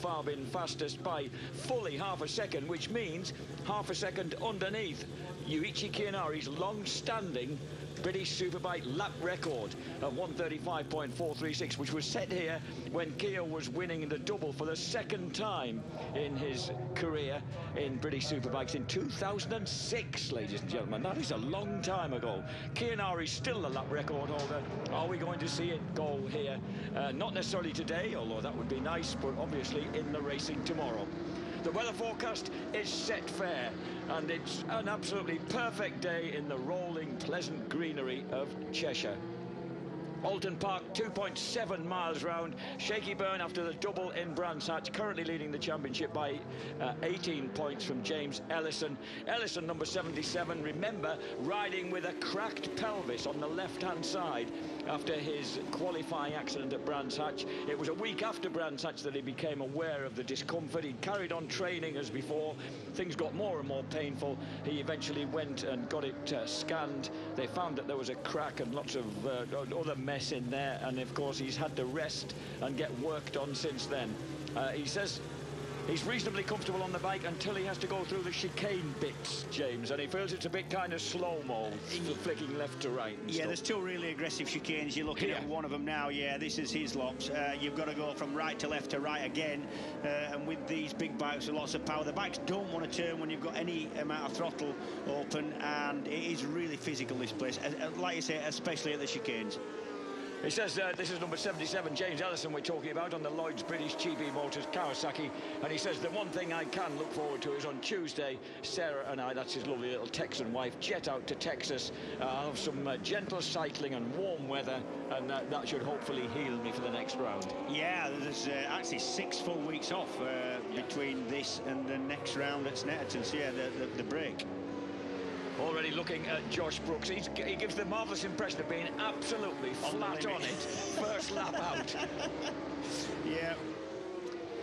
far been fastest by fully half a second, which means half a second underneath Yuichi Kiyanari's long-standing British Superbike lap record of 1:35.436, which was set here when Kia was winning the double for the second time in his career in British Superbikes in 2006, ladies and gentlemen. That is a long time ago. Kiyanari's still the lap record holder. Are we going to see it go here? Not necessarily today, although that would be nice, but obviously in the racing tomorrow. The weather forecast is set fair, and it's an absolutely perfect day in the rolling, pleasant greenery of Cheshire. Oulton Park, 2.7 miles round. Shaky Byrne after the double in Brands Hatch, currently leading the championship by 18 points from James Ellison. Ellison, number 77, remember, riding with a cracked pelvis on the left-hand side after his qualifying accident at Brands Hatch. It was a week after Brands Hatch that he became aware of the discomfort. He carried on training as before. Things got more and more painful. He eventually went and got it scanned. They found that there was a crack and lots of other mess in there, and of course he's had to rest and get worked on since then. He says he's reasonably comfortable on the bike until he has to go through the chicane bits, James, and he feels it's a bit kind of slow-mo, flicking left to right and stuff. There's two really aggressive chicanes. You're looking at one of them now. Yeah, this is his lot. You've got to go from right to left to right again, and with these big bikes with lots of power, the bikes don't want to turn when you've got any amount of throttle open, and it is really physical, this place, like you say, especially at the chicanes. He says this is number 77, James Ellison, we're talking about on the Lloyd's British GB Motors Kawasaki. And he says the one thing I can look forward to is on Tuesday, Sarah and I, that's his lovely little Texan wife, jet out to Texas. I'll have some gentle cycling and warm weather, and that should hopefully heal me for the next round. Yeah, there's actually 6 full weeks off between this and the next round at Snetterton. So yeah, the break. Already looking at Josh Brooks. He gives the marvellous impression of being absolutely flat on it. First lap out. Yeah.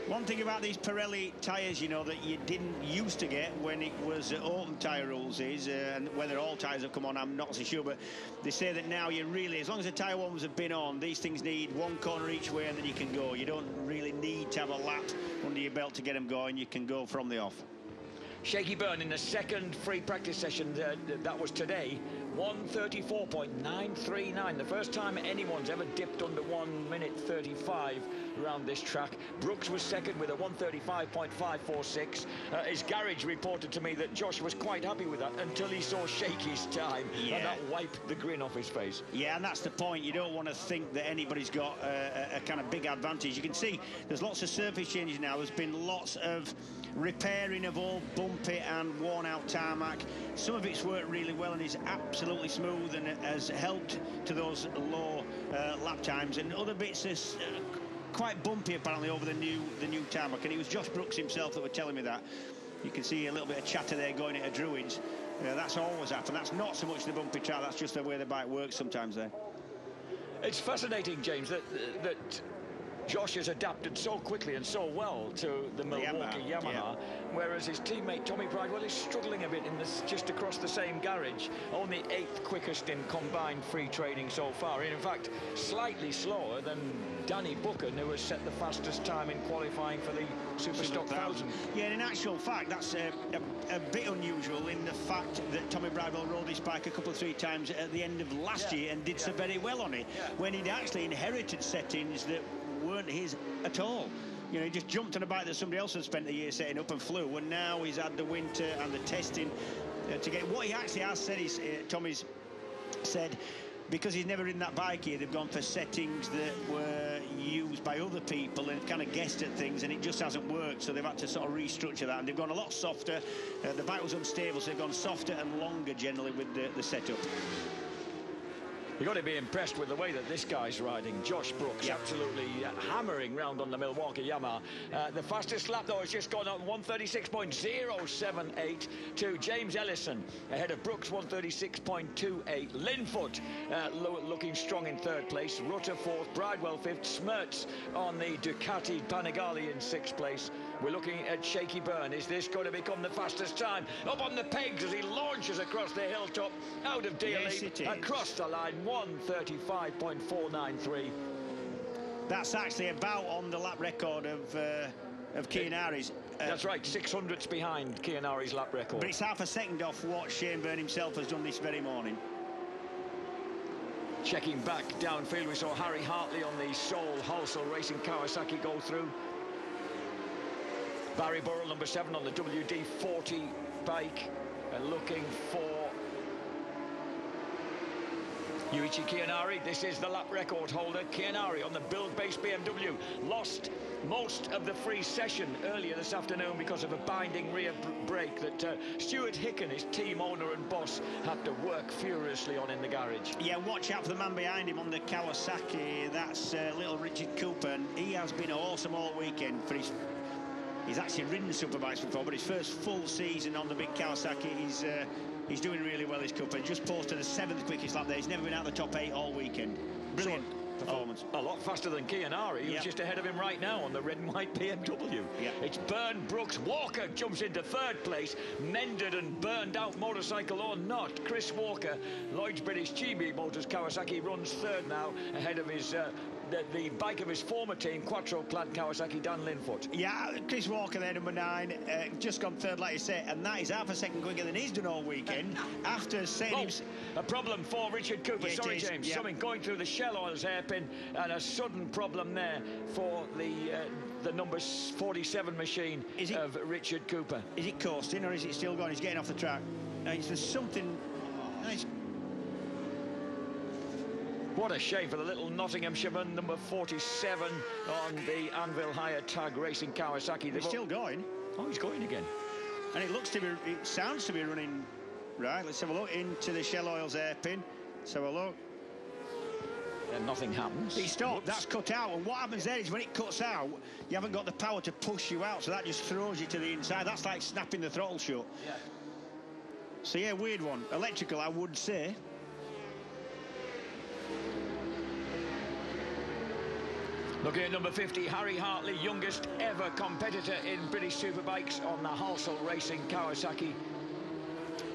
One thing about these Pirelli tyres, you know, that you didn't used to get when it was Oulton tyre rules is, and whether all tyres have come on, I'm not so sure, but they say that now you really, as long as the tyre ones have been on, these things need one corner each way and then you can go. You don't really need to have a lap under your belt to get them going. You can go from the off. Shaky Byrne in the second free practice session that was today, 1:34.939. The first time anyone's ever dipped under 1:35 around this track. Brooks was second with a 1:35.546. His garage reported to me that Josh was quite happy with that until he saw Shaky's time, and that wiped the grin off his face. Yeah, and that's the point. You don't want to think that anybody's got a kind of big advantage. You can see there's lots of surface changes now. There's been lots of repairing of all bumpy and worn-out tarmac. Some of it's worked really well and is absolutely smooth and has helped to those low lap times, and other bits is quite bumpy apparently over the new tarmac, and it was Josh Brooks himself that were telling me that. You can see a little bit of chatter there going into Druids. That's always happened. That's not so much the bumpy track, that's just the way the bike works sometimes there. It's fascinating, James, that Josh has adapted so quickly and so well to the Milwaukee Yamaha, whereas his teammate Tommy Bridewell is struggling a bit in this, just across the same garage. Only 8th quickest in combined free training so far. In fact, slightly slower than Danny Buchan, who has set the fastest time in qualifying for the Superstock 1000. Yeah, and in actual fact, that's a bit unusual in the fact that Tommy Bridewell rode his bike a couple of 3 times at the end of last year and did so very well on it, when he'd actually inherited settings that weren't his at all. You know, he just jumped on a bike that somebody else had spent the year setting up and flew, and now he's had the winter and the testing to get what he actually has said. Tommy's said, because he's never ridden that bike here, they've gone for settings that were used by other people and kind of guessed at things, and it just hasn't worked, so they've had to sort of restructure that, and they've gone a lot softer. The bike was unstable, so they've gone softer and longer generally with the setup. You've got to be impressed with the way that this guy's riding. Josh Brooks absolutely hammering round on the Milwaukee Yamaha. The fastest lap, though, has just gone up 1:36.078 to James Ellison, ahead of Brooks, 1:36.28. Linfoot looking strong in 3rd place. Rutter 4th, Bridewell 5th, Smertz on the Ducati Panigale in 6th place. We're looking at Shaky Byrne. Is this going to become the fastest time? Up on the pegs as he launches across the hilltop, out of DLE, across the line, 1:35.493. That's actually about on the lap record of Chianari's. That's right, 600ths behind Chianari's lap record. But it's half a second off what Shane Byrne himself has done this very morning. Checking back downfield, we saw Harry Hartley on the Seoul Halsall Racing Kawasaki go through. Barry Burrell, number 7, on the WD-40 bike, and looking for Yuichi Chianari. This is the lap record holder. Chianari on the build-based BMW lost most of the free session earlier this afternoon because of a binding rear brake that Stuart Hicken, his team owner and boss, had to work furiously on in the garage. Yeah, watch out for the man behind him on the Kawasaki. That's little Richard Cooper, and he has been awesome all weekend for his... He's actually ridden Superbikes before, but his first full season on the big Kawasaki, he's doing really well, his Cooper. He just posted the 7th quickest lap there. He's never been out of the top 8 all weekend. Brilliant performance. A lot faster than Chianari, who's just ahead of him right now on the red and white BMW. It's Byrne, Brooks, Walker jumps into 3rd place. Mended and burned out motorcycle or not. Chris Walker, Lloyd's British GB Motors Kawasaki, runs 3rd now, ahead of his... the bike of his former team, Quattro-clad Kawasaki, Dan Linfoot. Yeah, Chris Walker there, number 9, just gone 3rd, like you say, and that is half a second quicker than he's done all weekend. After setting a problem for Richard Cooper. Sorry, James. Something going through the Shell Oils hairpin, and a sudden problem there for the number 47 machine of Richard Cooper. Is it coasting, or is it still going? He's getting off the track. There's something... What a shame for the little Nottinghamshireman, number 47 on the Anvil Hire Tag Racing Kawasaki. He's still going. Oh, he's going again. And it sounds to be running right. Let's have a look into the Shell Oils hairpin. Let's have a look. And nothing happens. He stopped. That's cut out. And what happens there is when it cuts out, you haven't got the power to push you out, so that just throws you to the inside. That's like snapping the throttle shut. Yeah. So yeah, weird one. Electrical, I would say. Looking at number 50, Harry Hartley, youngest ever competitor in British Superbikes on the Halsall Racing Kawasaki.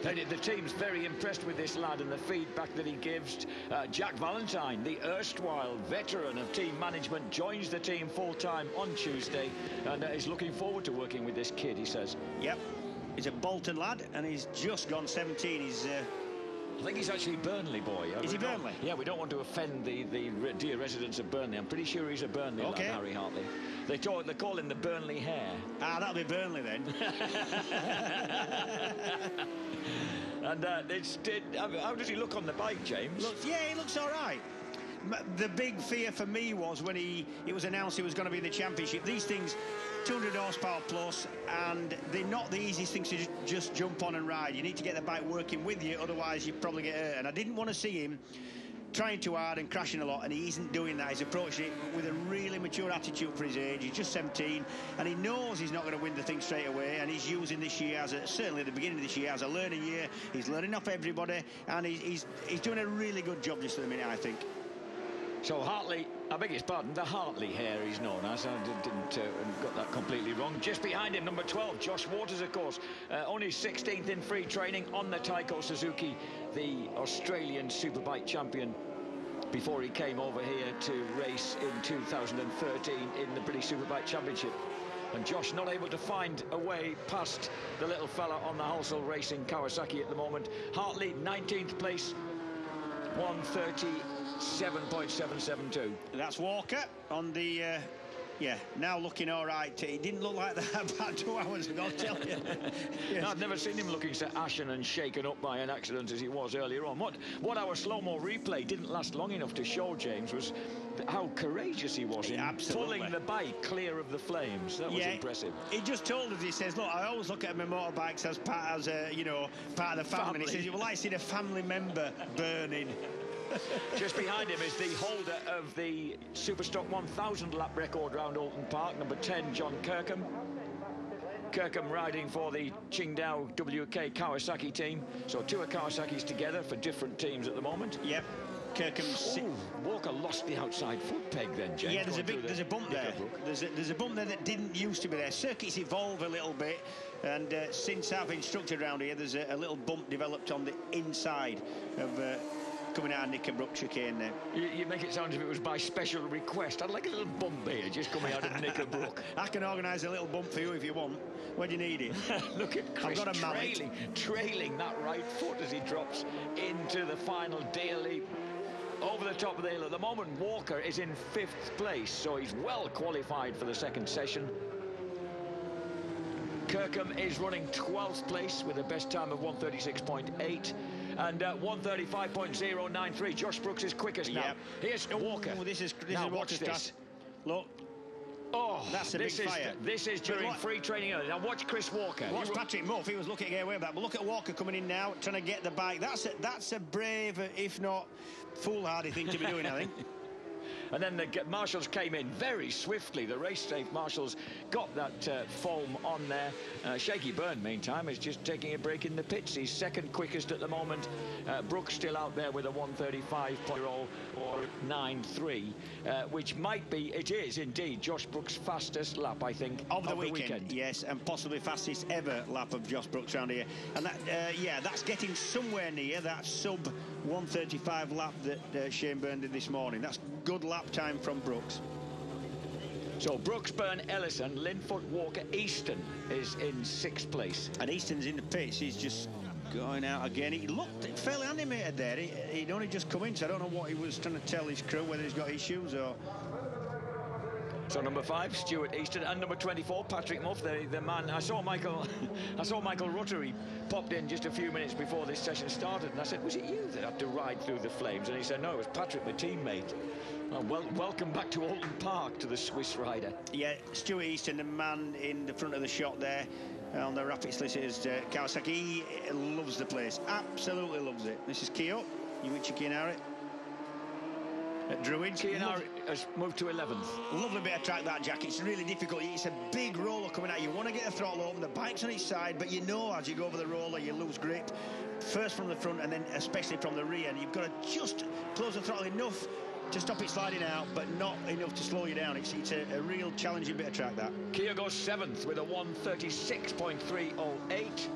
The team's very impressed with this lad and the feedback that he gives. Jack Valentine, the erstwhile veteran of team management, joins the team full-time on Tuesday and is looking forward to working with this kid, he says. Yep, he's a Bolton lad and he's just gone 17. He's... I think he's actually a Burnley boy. Is he Burnley? Yeah, we don't want to offend the dear residents of Burnley. I'm pretty sure he's a Burnley lad, Harry Hartley. They call him the Burnley Hare. Ah, that'll be Burnley then. And how does he look on the bike, James? Yeah, he looks all right. The big fear for me was when it was announced he was going to be in the championship. These things, 200 horsepower plus, and they're not the easiest things to just jump on and ride. You need to get the bike working with you, otherwise you probably get hurt. And I didn't want to see him trying too hard and crashing a lot, and he isn't doing that. He's approaching it with a really mature attitude for his age. He's just 17, and he knows he's not going to win the thing straight away, and he's using this year certainly at the beginning of this year as a learning year. He's learning off everybody, and he's doing a really good job just at the minute, I think. So Hartley, I beg his pardon, the Hartley Hare he's known as. I got that completely wrong. Just behind him, number 12, Josh Waters, of course. Only 16th in free training on the Taiko Suzuki, the Australian Superbike champion, before he came over here to race in 2013 in the British Superbike Championship. And Josh not able to find a way past the little fella on the Halsall Racing Kawasaki at the moment. Hartley, 19th place, 1:37.772. That's Walker on the now looking all right. He didn't look like that about 2 hours ago, I'll tell you. Yes. No, I've never seen him looking so ashen and shaken up by an accident as he was earlier on. What our slow-mo replay didn't last long enough to show, James, was how courageous he was in pulling the bike clear of the flames. That was impressive. He just told us, he says, look, I always look at my motorbikes as part of the family. He says, you would like to see a family member burning. Just behind him is the holder of the Superstock 1000 lap record round Oulton Park, number 10, John Kirkham. Kirkham riding for the Qingdao WK Kawasaki team. So 2 Kawasaki's together for different teams at the moment. Yep. Kirkham. Walker lost the outside foot peg then, James. Yeah, there's a bump there. There's a bump there that didn't used to be there. Circuits evolve a little bit, and since I've instructed around here, there's a little bump developed on the inside of coming out of Knickerbrook chicane there. You make it sound as if it was by special request. I'd like a little bump here just coming out of Knickerbrook. I can organise a little bump for you if you want. When you need it. Look at Chris trailing that right foot as he drops into the final deal leap. Over the top of the hill. At the moment, Walker is in 5th place, so he's well qualified for the second session. Kirkham is running 12th place with a best time of 1:36.8 and 1:35.093. Josh Brooks is quickest now. Here's Walker. This is watch this. Look. Oh, that's a big fire. This is during free training. Now watch Chris Walker. Watch Patrick Muff. He was looking to get away with that. But look at Walker coming in now, trying to get the bike. That's a brave, if not foolhardy thing to be doing, I think. And then the marshals came in very swiftly. The race-safe marshals got that foam on there. Shaky Byrne, meantime, is just taking a break in the pits. He's second quickest at the moment. Brooks still out there with a 1:35.93, which might be, it is indeed, Josh Brooks' fastest lap, I think, of the weekend. Yes, and possibly fastest ever lap of Josh Brooks around here. And that, that's getting somewhere near that sub 1:35 lap that Shane Byrne did this morning. That's good lap time from Brooks. So Brooks, Byrne, Ellison, Linfoot, Walker, Easton is in 6th place. And Easton's in the pits. He's just going out again. He looked fairly animated there. He'd only just come in, so I don't know what he was trying to tell his crew, whether he's got issues or... So number 5, Stuart Easton, and number 24, Patrick Muff, the man. I saw Michael Rutter. He popped in just a few minutes before this session started, and I said, was it you that had to ride through the flames? And he said, no, it was Patrick, my teammate. Well, welcome back to Oulton Park, to the Swiss rider. Yeah, Stuart Easton, the man in the front of the shot there on the Rapid Solicitors Kawasaki. He loves the place, absolutely loves it. This is Kyo, Yuichi Kianari. At Druid. Kianari has moved to 11th. Lovely bit of track, that, Jack. It's really difficult. It's a big roller coming out. You want to get the throttle open. The bike's on its side, but you know as you go over the roller, you lose grip. First from the front and then especially from the rear. And you've got to just close the throttle enough to stop it sliding out, but not enough to slow you down. It's a real challenging bit of track, that. Kia goes 7th with a 1:36.308.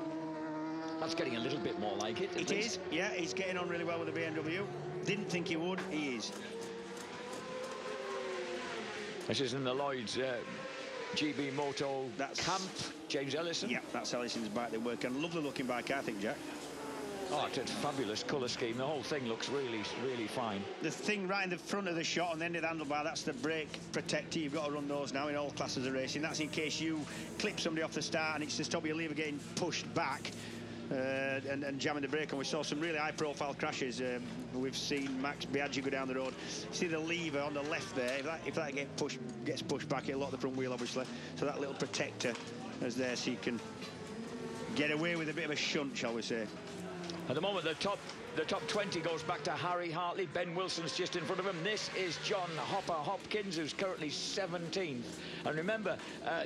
That's getting a little bit more like it. It is, yeah. He's getting on really well with the BMW. Didn't think he would. He is. This is in the Lloyd's GB Moto camp. James Ellison. Yeah, that's Ellison's bike they work on. Lovely looking bike, I think, Jack. Oh, it's a fabulous colour scheme. The whole thing looks really, really fine. The thing right in the front of the shot on the end of the handlebar, that's the brake protector. You've got to run those now in all classes of racing. That's in case you clip somebody off the start and it's to stop your lever getting pushed back and jamming the brake. And we saw some really high-profile crashes. We've seen Max Biaggi go down the road. You see the lever on the left there. If that gets pushed back, it'll lock the front wheel, obviously. So that little protector is there so you can get away with a bit of a shunt, shall we say. At the moment, the top 20 goes back to Harry Hartley. Ben Wilson's just in front of him. This is John Hopper Hopkins, who's currently 17th. And remember,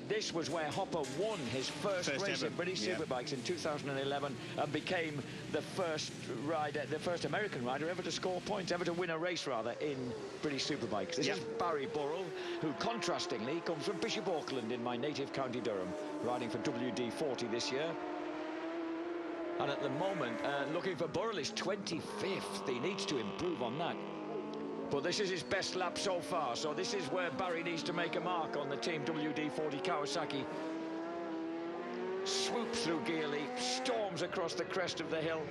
this was where Hopper won his first race at British Superbikes in 2011 and became the first American rider ever to score points, ever to win a race, rather, in British Superbikes. This is Barry Burrell, who, contrastingly, comes from Bishop Auckland in my native County Durham, riding for WD-40 this year. And at the moment, looking for Burrell is 25th. He needs to improve on that. But this is his best lap so far. So this is where Barry needs to make a mark on the Team WD-40 Kawasaki. Swoops through gear leap, storms across the crest of the hill.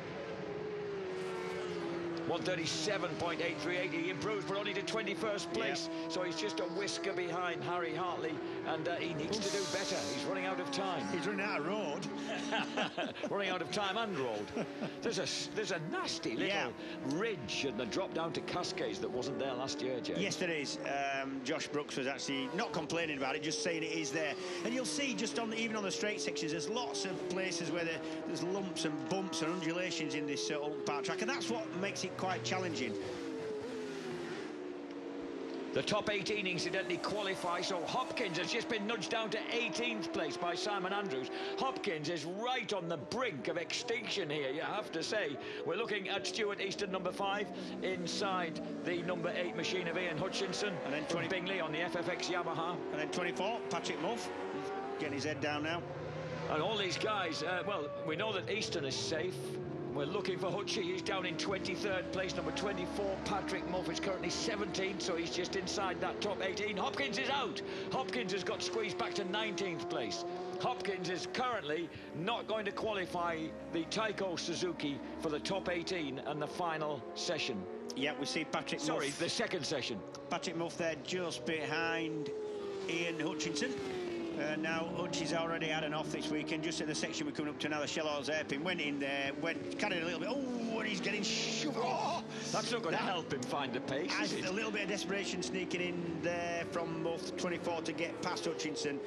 1:37.838. He improves, but only to 21st place. So he's just a whisker behind Harry Hartley, and he needs to do better. He's running out of time. He's running out of road. Running out of time and road. There's a nasty little ridge and the drop down to Cascades that wasn't there last year, James. Yes, there is. Josh Brooks was actually not complaining about it, just saying it is there. And you'll see just even on the straight sections, there's lots of places where there's lumps and bumps and undulations in this Oulton Park track, and that's what makes it quite challenging. The top 18 incidentally qualify, so Hopkins has just been nudged down to 18th place by Simon Andrews. Hopkins is right on the brink of extinction here, you have to say. We're looking at Stuart Easton, number 5, inside the number 8 machine of Ian Hutchinson, and then from Bingley on the FFX Yamaha. And then 24, Patrick Muff, getting his head down now. And all these guys, well, we know that Easton is safe. We're looking for Hutchie. He's down in 23rd place. Number 24, Patrick Muff, is currently 17th, so he's just inside that top 18. Hopkins is out. Hopkins has got squeezed back to 19th place. Hopkins is currently not going to qualify the Taiko Suzuki for the top 18 and the final session. Yeah, we see Patrick Muff. Sorry, the second session. Patrick Muff there just behind Ian Hutchinson. Now, Hutchie's already had an off this weekend. Just in the section we're coming up to now, the Shellhorse hairpin. Went in there, carried a little bit. Oh, and he's getting shoved. Oh, that's not going to help him find the pace, is it? A little bit of desperation sneaking in there from both 24 to get past Hutchinson.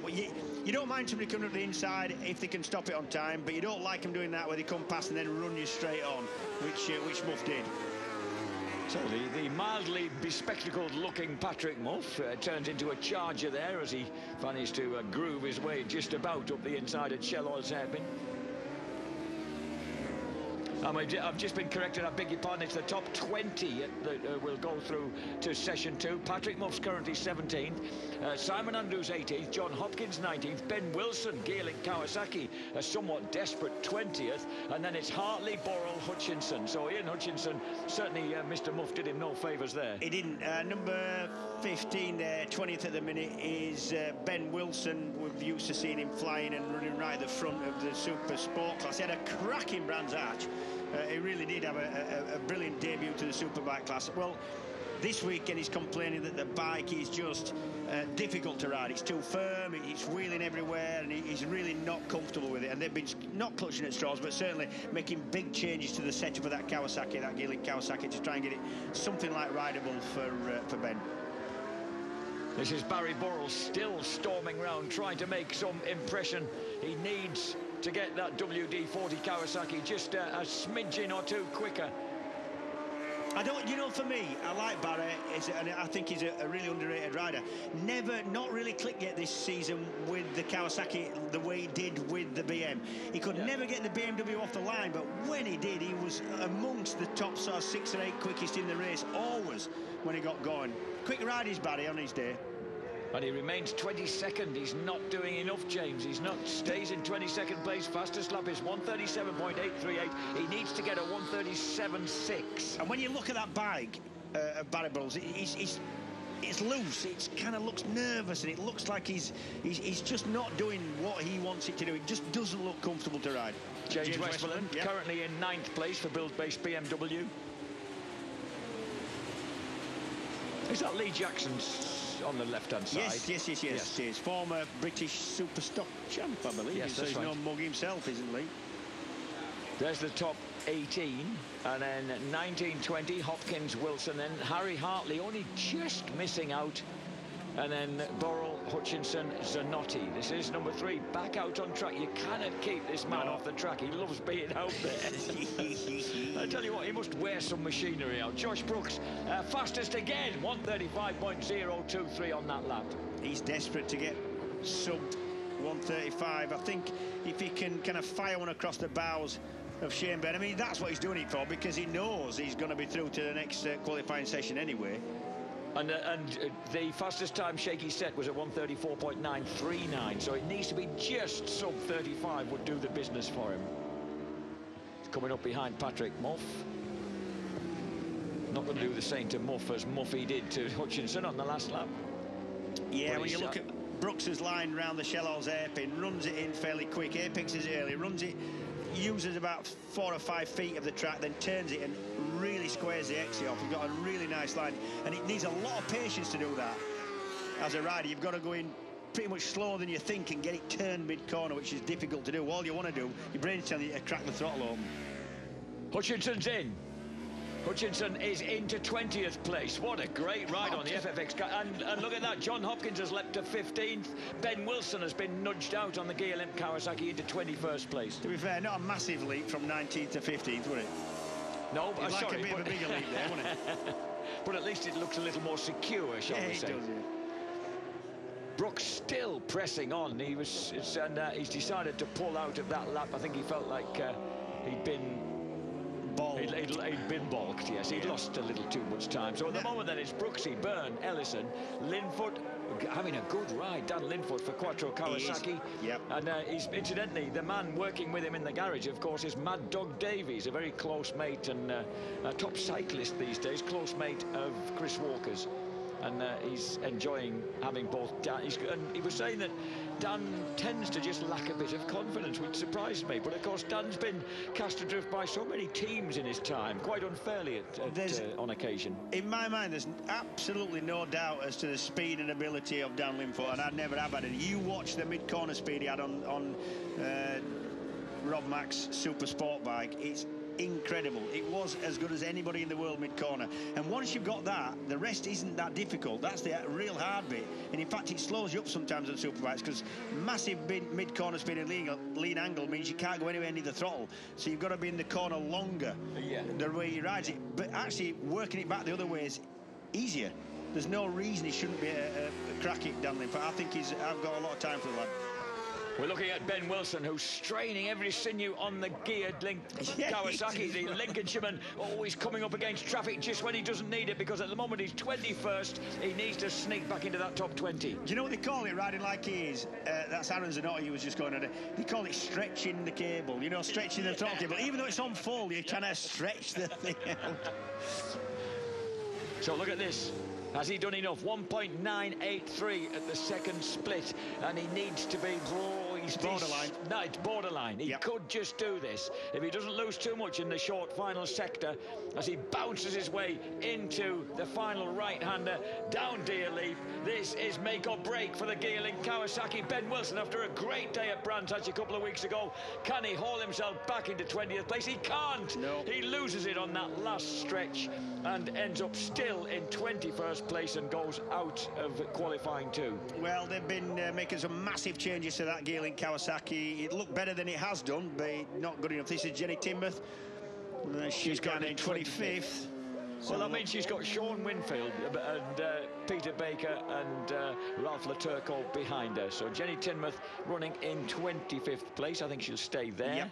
You don't mind somebody coming up the inside if they can stop it on time, but you don't like them doing that where they come past and then run you straight on, which Muff did. So the mildly bespectacled looking Patrick Muff turns into a charger there as he managed to groove his way just about up the inside at Shellhorse hairpin. I've just been corrected, I beg your pardon, it's the top 20 that will go through to session 2. Patrick Muff's currently 17th, Simon Andrews 18th, John Hopkins 19th, Ben Wilson, Geerling Kawasaki, a somewhat desperate 20th, and then it's Hartley, Burrell, Hutchinson. So Ian Hutchinson, certainly Mr. Muff did him no favours there. He didn't. Number 15 there, 20th at the minute, is Ben Wilson. We're used to seeing him flying and running right at the front of the Super Sport class. He had a cracking Brands Hatch. He really did have a brilliant debut to the Superbike class. Well, this weekend he's complaining that the bike is just difficult to ride. It's too firm, it's wheeling everywhere, and he's really not comfortable with it. And they've been not clutching at straws, but certainly making big changes to the setup of that Kawasaki, that Geerling Kawasaki, to try and get it something like rideable for Ben. This is Barry Burrell still storming round, trying to make some impression. He needs to get that WD-40 Kawasaki just a smidgen or two quicker. For me, I like Barry, and I think he's a really underrated rider. Not really clicked yet this season with the Kawasaki the way he did with the BM. He could never get the BMW off the line, but when he did, he was amongst the top 6 or 8 quickest in the race, always when he got going. Quick ride is Barry on his day. And he remains 22nd. He's not doing enough, James. Stays in 22nd place. Fastest lap is 1:37.838. He needs to get a 1:37.6. And when you look at that bike of Barry Burrell's, it's loose. It kind of looks nervous, and it looks like he's just not doing what he wants it to do. It just doesn't look comfortable to ride. James Westmoreland, currently in 9th place for build-based BMW. Is that Lee Jackson's on the left-hand side? Yes. Former British Super Stock champ, I believe. Yes, so he's no mug himself, isn't Lee? There's the top 18, and then 19, 20, Hopkins, Wilson, then Harry Hartley only just missing out, and then Burrell, Hutchinson, Zanotti. This is number 3, back out on track. You cannot keep this man off the track. He loves being out there. I tell you what, he must wear some machinery out. Josh Brooks, fastest again, 1:35.023 on that lap. He's desperate to get sub 1:35. I think if he can kind of fire one across the bows of Shane Byrne, I mean, that's what he's doing it for, because he knows he's going to be through to the next qualifying session anyway. And the fastest time Shaky set was at 1:34.939, so it needs to be just sub 35 would do the business for him. Coming up behind Patrick Muff. Not going to do the same to Muff as Muffy did to Hutchinson on the last lap. Yeah, when you look at Brooks's line round the Shellhorse hairpin, runs it in fairly quick, apexes it early, runs it, uses about 4 or 5 feet of the track, then turns it and really squares the exit off. You've got a really nice line, and it needs a lot of patience to do that. As a rider, you've got to go in pretty much slower than you think and get it turned mid-corner, which is difficult to do. All you want to do, your brain's telling you to crack the throttle open. Hutchinson's in. Hutchinson is into 20th place. What a great ride on the FFX car. And look at that, John Hopkins has leapt to 15th. Ben Wilson has been nudged out on the Geerling Kawasaki into 21st place. To be fair, not a massive leap from 19th to 15th, would it? No, but like a bit of a bigger leap there, wouldn't it? But at least it looks a little more secure, shall we say. It does, yeah. Brooks still pressing on. He's decided to pull out of that lap. I think he felt like he'd been balked, yes. He'd lost a little too much time. So at the moment then it's Brooksy, Byrne, Ellison, Linfoot, having a good ride, Dan Linfoot, for Quattro Kawasaki. Yep. And he's, incidentally, the man working with him in the garage, of course, is Mad Dog Davies, a very close mate and a top cyclist these days, close mate of Chris Walker's. And he's enjoying having both Dan. And he was saying that Dan tends to just lack a bit of confidence, which surprised me. But of course, Dan's been cast adrift by so many teams in his time, quite unfairly on occasion. In my mind, there's absolutely no doubt as to the speed and ability of Dan Linfoot, and I never have had it. You watch the mid-corner speed he had on Rob Mack's Super Sport bike. It's incredible. It was as good as anybody in the world mid-corner, and once you've got that, the rest isn't that difficult. That's the real hard bit, and in fact it slows you up sometimes on superbikes, because massive mid-corner speed and lean angle means you can't go anywhere near the throttle, so you've got to be in the corner longer the way he rides it. But actually working it back the other way is easier. There's no reason he shouldn't be a crack at Dan Linfoot. I think I've got a lot of time for the lad. We're looking at Ben Wilson, who's straining every sinew on the geared Kawasaki, the Lincolnshireman, always coming up against traffic just when he doesn't need it, because at the moment he's 21st. He needs to sneak back into that top 20. Do you know what they call it, riding like he is? That's Aaron Zanotti who was just going on it. They call it stretching the cable, you know, stretching the throttle cable. Even though it's on full, you kind of stretch the thing out. So look at this. Has he done enough? 1.983 at the second split, and he needs to be... he's borderline. No, it's borderline. He could just do this if he doesn't lose too much in the short final sector as he bounces his way into the final right-hander down Deer Leap. This is make or break for the Gearlink Kawasaki. Ben Wilson, after a great day at Brands Hatch a couple of weeks ago, can he haul himself back into 20th place? He can't. No. He loses it on that last stretch and ends up still in 21st place and goes out of qualifying too. Well, they've been making some massive changes to that Gearlink Kawasaki. It looked better than it has done, but not good enough. This is Jenny Timberth. She's got in 25th. Well, that means she's got Sean Winfield and Peter Baker and Ralph Laturco behind her. So Jenny Tinmouth running in 25th place. I think she'll stay there. Yep.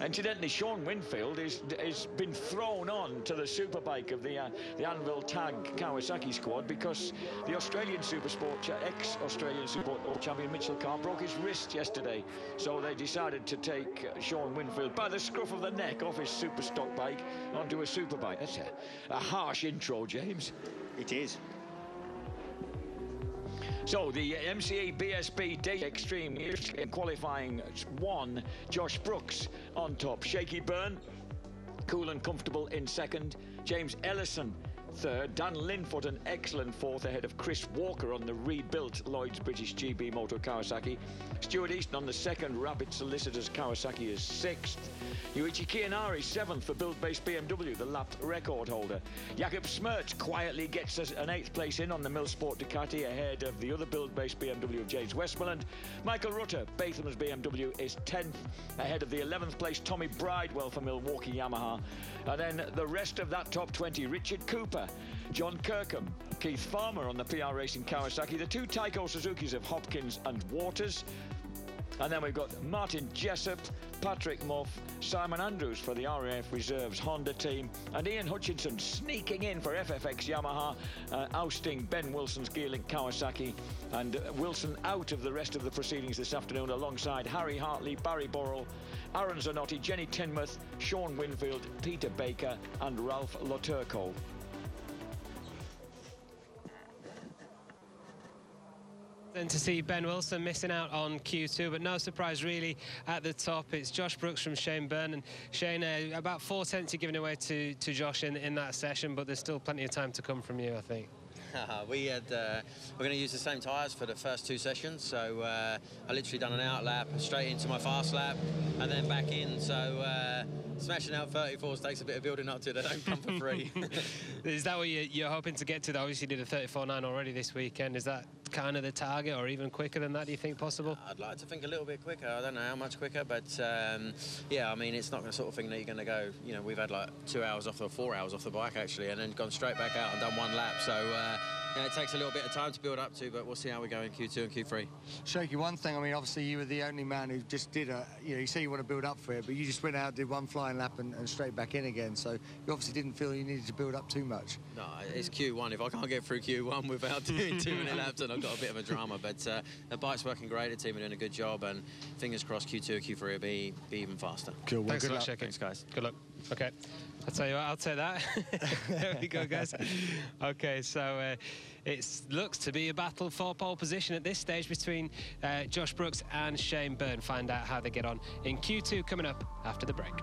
Incidentally, Sean Winfield has been thrown on to the superbike of the Anvil Tag Kawasaki squad because the Australian Supersport, ex-Australian Supersport champion Mitchell Carr broke his wrist yesterday. So they decided to take Sean Winfield by the scruff of the neck off his super stock bike onto a superbike. That's a harsh intro, James. It is. So the MCE BSB Day Extreme in qualifying one, Josh Brooks on top. Shaky Byrne, cool and comfortable in second. James Ellison third. Dan Linfoot an excellent fourth ahead of Chris Walker on the rebuilt Lloyd's British GB Moto Kawasaki. Stuart Easton on the second Rapid Solicitors Kawasaki is sixth. Yuichi Kianari seventh for build-based BMW, the lap record holder. Jakob Smertz quietly gets us an 8th place in on the Millsport Ducati ahead of the other build-based BMW of James Westmoreland. Michael Rutter, Batham's BMW, is 10th ahead of the 11th place Tommy Bridewell for Milwaukee Yamaha. And then the rest of that top 20, Richard Cooper, John Kirkham, Keith Farmer on the PR Racing Kawasaki, the two Taiko Suzukis of Hopkins and Waters. And then we've got Martin Jessup, Patrick Muff, Simon Andrews for the RAF Reserves Honda team, and Ian Hutchinson sneaking in for FFX Yamaha, ousting Ben Wilson's Gearlink Kawasaki, and Wilson out of the rest of the proceedings this afternoon alongside Harry Hartley, Barry Burrell, Aaron Zanotti, Jenny Tinmouth, Sean Winfield, Peter Baker and Ralph Laturco. Then to see Ben Wilson missing out on Q2, but no surprise really at the top. It's Josh Brooks from Shane Byrne, and Shane, about 4 tenths you're giving away to Josh in that session, but there's still plenty of time to come from you, I think. We're going to use the same tyres for the first 2 sessions, so I literally done an out lap straight into my fast lap and then back in, so smashing out 34s takes a bit of building up to. They don't come for free. Is that what you're hoping to get to? Obviously you did a 34.9 already this weekend. Is that kind of the target, or even quicker than that, do you think possible? I'd like to think a little bit quicker. I don't know how much quicker, but yeah, I mean, it's not the sort of thing that you're going to go, you know, we've had like 2 hours off or 4 hours off the bike actually, and then gone straight back out and done 1 lap, so it takes a little bit of time to build up to, but we'll see how we go in Q2 and Q3. Shaky, one thing, I mean, obviously you were the only man who just did you say you want to build up for it, but you just went out, did one flying lap and straight back in again, so you obviously didn't feel you needed to build up too much. No, it's Q1. If I can't get through Q1 without doing too many laps, then I've got a bit of a drama, but the bike's working great, the team are doing a good job, and fingers crossed Q2 and Q3 will be even faster. Cool, well, Thanks a lot, luck. Shaky. Thanks, guys. Good luck. Okay, I'll tell you what, I'll take that. There we go, guys. Okay, so it looks to be a battle for pole position at this stage between Josh Brooks and Shane Byrne. Find out how they get on in Q2 coming up after the break.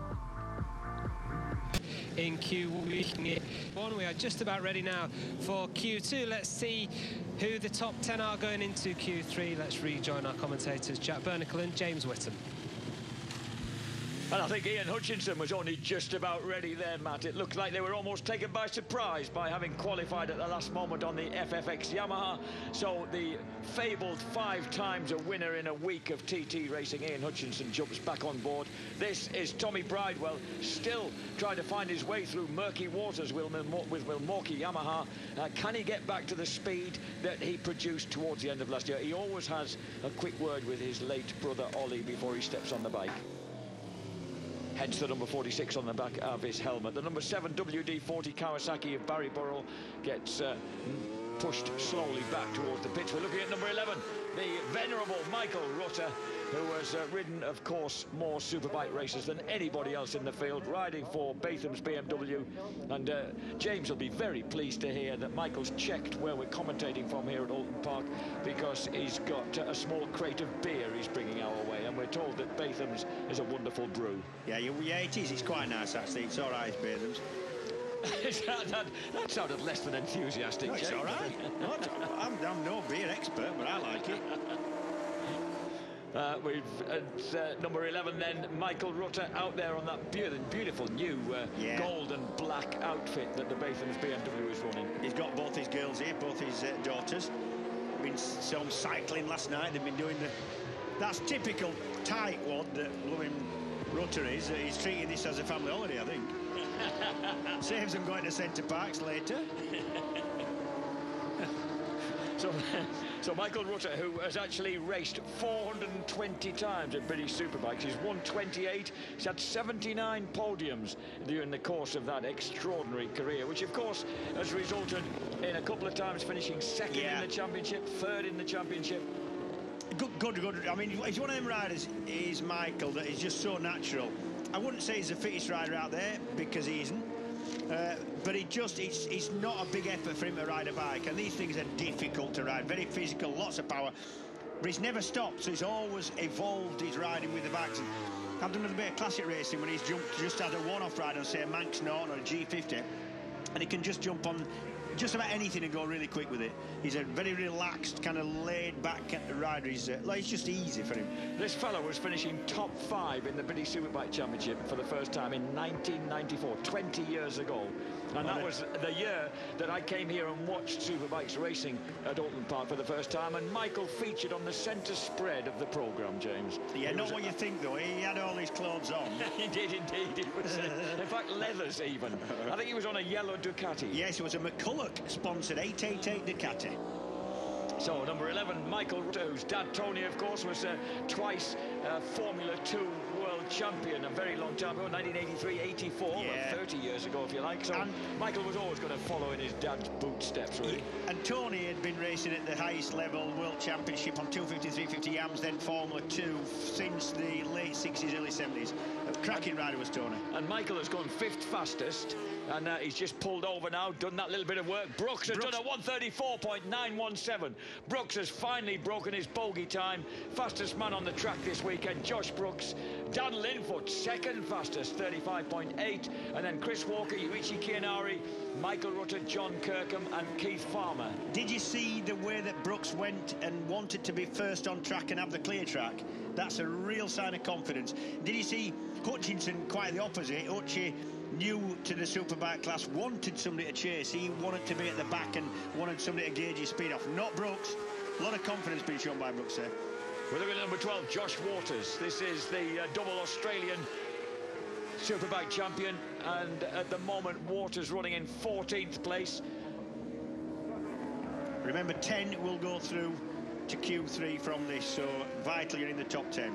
In Q1, we are just about ready now for Q2. Let's see who the top 10 are going into Q3. Let's rejoin our commentators, Jack Bernicle and James Whittam. And I think Ian Hutchinson was only just about ready there, Matt. It looked like they were almost taken by surprise by having qualified at the last moment on the FFX Yamaha. So the fabled 5 times a winner in a week of TT racing, Ian Hutchinson, jumps back on board. This is Tommy Bridewell, still trying to find his way through murky waters with Milwaukee Yamaha. Can he get back to the speed that he produced towards the end of last year? He always has a quick word with his late brother Ollie before he steps on the bike. Hence the number 46 on the back of his helmet. The number 7 WD-40 Kawasaki of Barry Burrell gets pushed slowly back towards the pits. We're looking at number 11, the venerable Michael Rutter, who has ridden, of course, more superbike races than anybody else in the field, riding for Batham's BMW. And James will be very pleased to hear that Michael's checked where we're commentating from here at Oulton Park, because he's got a small crate of beer he's bringing our way, and we're told that Batham's is a wonderful brew. Yeah, it is. It's quite nice, actually. It's all right, it's Batham's. that sounded less than enthusiastic, No, it's James. all right. I'm no beer expert, but I like it. We've number 11 then, Michael Rutter, out there on that beautiful new gold and black outfit that the Batham's BMW is running. He's got both his girls here, both his daughters. Been some cycling last night. They've been doing that's typical tightwad that blooming Rutter is. He's treating this as a family holiday, I think. Saves them going to Centre Parks later. So Michael Rutter, who has actually raced 420 times at British Superbikes, he's won 28. He's had 79 podiums during the course of that extraordinary career, which of course has resulted in a couple of times finishing second in the championship, third in the championship. Good. I mean, he's one of them riders, is Michael, that is just so natural. I wouldn't say he's the fittest rider out there, because he isn't. But it's not a big effort for him to ride a bike, and these things are difficult to ride, very physical, lots of power, but he's never stopped, so he's always evolved his riding with the bikes. And I've done a bit of classic racing when he's jumped just as a one-off ride on, say, a Manx Norton or a G50, and he can just jump on just about anything and go really quick with it. He's a very relaxed, kind of laid-back rider. He's just easy for him. This fellow was finishing top 5 in the British Superbike Championship for the first time in 1994, 20 years ago. And that was the year that I came here and watched Superbikes racing at Oulton Park for the first time, and Michael featured on the centre spread of the programme, James. Yeah, not what you think, though. He had all his clothes on. He did indeed. It was, in fact, leathers even. I think he was on a yellow Ducati. Yes, it was a McCulloch-sponsored 888 Ducati. So, number 11, Michael Rutter, whose dad, Tony, of course, was twice Formula 2 world champion a very long time ago, 1983, 84, 30 years ago, if you like. So, Michael was always going to follow in his dad's footsteps, really. And Tony had been racing at the highest level, World Championship on 250, 350 Yams, then Formula 2 since the late 60s, early 70s. A cracking rider was Tony. And Michael has gone 5th fastest, and he's just pulled over now, done that little bit of work. Brooks has done a 134.917. Brooks has finally broken his bogey time. Fastest man on the track this weekend, Josh Brooks. Dan Linfoot, 2nd fastest, 35.8. And then Chris Walker, Yuichi Kianari, Michael Rutter, John Kirkham and Keith Farmer. Did you see the way that Brooks went and wanted to be first on track and have the clear track? That's a real sign of confidence. Did you see Hutchinson quite the opposite? Hutchie, new to the superbike class, wanted somebody to chase. He wanted to be at the back and wanted somebody to gauge his speed off. Not Brooks. A lot of confidence being shown by Brooks there. We're looking at number 12, Josh Waters. This is the double Australian superbike champion, and at the moment Waters running in 14th place. Remember, 10 will go through to Q3 from this, so vital you're in the top 10.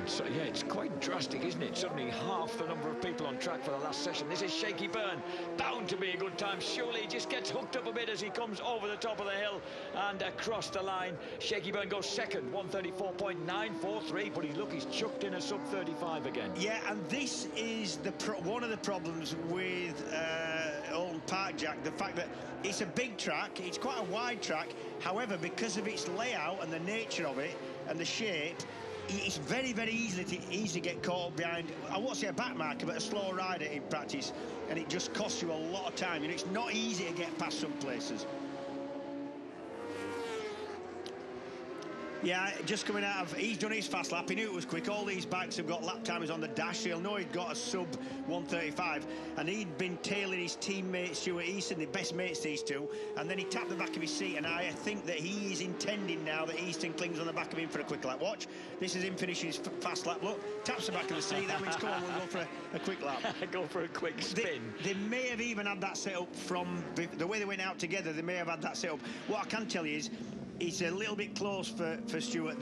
So, yeah, it's quite drastic, isn't it? Suddenly half the number of people on track for the last session. This is Shaky Byrne, bound to be a good time. Surely he just gets hooked up a bit as he comes over the top of the hill and across the line. Shaky Byrne goes second, 134.943, but he's chucked in a sub-35 again. Yeah, and this is one of the problems with Oulton Park, Jack, the fact that it's a big track, it's quite a wide track. However, because of its layout and the nature of it and the shape, it's very, very easy to get caught up behind, I won't say a back marker, but a slow rider in practice, and it just costs you a lot of time. You know, it's not easy to get past some places. Yeah, just coming out of, he's done his fast lap. He knew it was quick. All these bikes have got lap timers on the dash. He'll know he'd got a sub 135, and he'd been tailing his teammate Stuart Easton, the best mates these two, and then he tapped the back of his seat, and I think that he is intending now that Easton clings on the back of him for a quick lap. Watch, this is him finishing his fast lap. Look, taps the back of the seat, that means come on, we'll go for a quick lap. Go for a quick spin. They may have even had that set up from the way they went out together. They may have had that set up. What I can tell you is it's a little bit close for Stuart.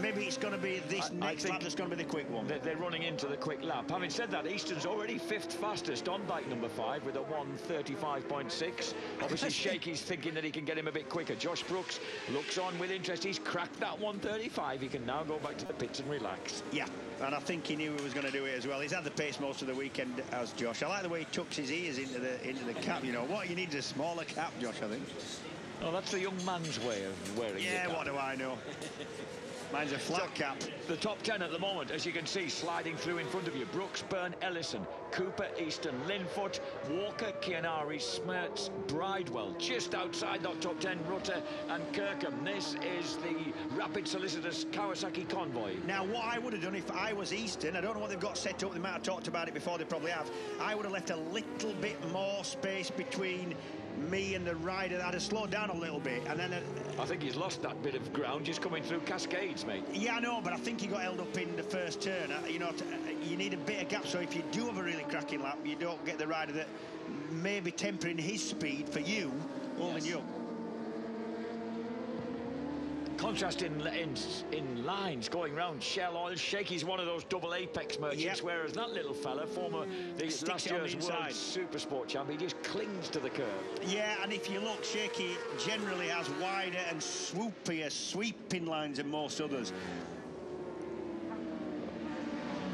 Maybe it's going to be this next lap that's going to be the quick one. They're running into the quick lap. Having said that, Easton's already 5th fastest on bike number 5 with a 1:35.6. Obviously, Shaky's thinking that he can get him a bit quicker. Josh Brooks looks on with interest. He's cracked that 1:35. He can now go back to the pits and relax. Yeah, and I think he knew he was going to do it as well. He's had the pace most of the weekend, as Josh. I like the way he tucks his ears into the cap. You know what you need is a smaller cap, Josh, I think. Oh, that's the young man's way of wearing it. Yeah, what do I know? Mine's a flat cap. The top 10 at the moment, as you can see, sliding through in front of you. Brooks, Byrne, Ellison, Cooper, Easton, Linfoot, Walker, Kianari, Smertz, Bridewell. Just outside that top 10, Rutter and Kirkham. This is the Rapid Solicitors Kawasaki convoy. Now, what I would have done if I was Easton, I don't know what they've got set up, they might have talked about it before, they probably have. I would have left a little bit more space between me and the rider. I'd have slowed down a little bit, and then I think he's lost that bit of ground just coming through Cascades, mate. Yeah, I know, but I think he got held up in the first turn. You know, you need a bit of gap, so if you do have a really cracking lap, you don't get the rider that may be tempering his speed for you, holding you up. Contrast in lines going round Shell Oil. Shaky's one of those double apex merchants, whereas that little fella, former last year's World Super Sport champ, he just clings to the curve. Yeah, and if you look, Shaky generally has wider and swoopier sweeping lines than most others.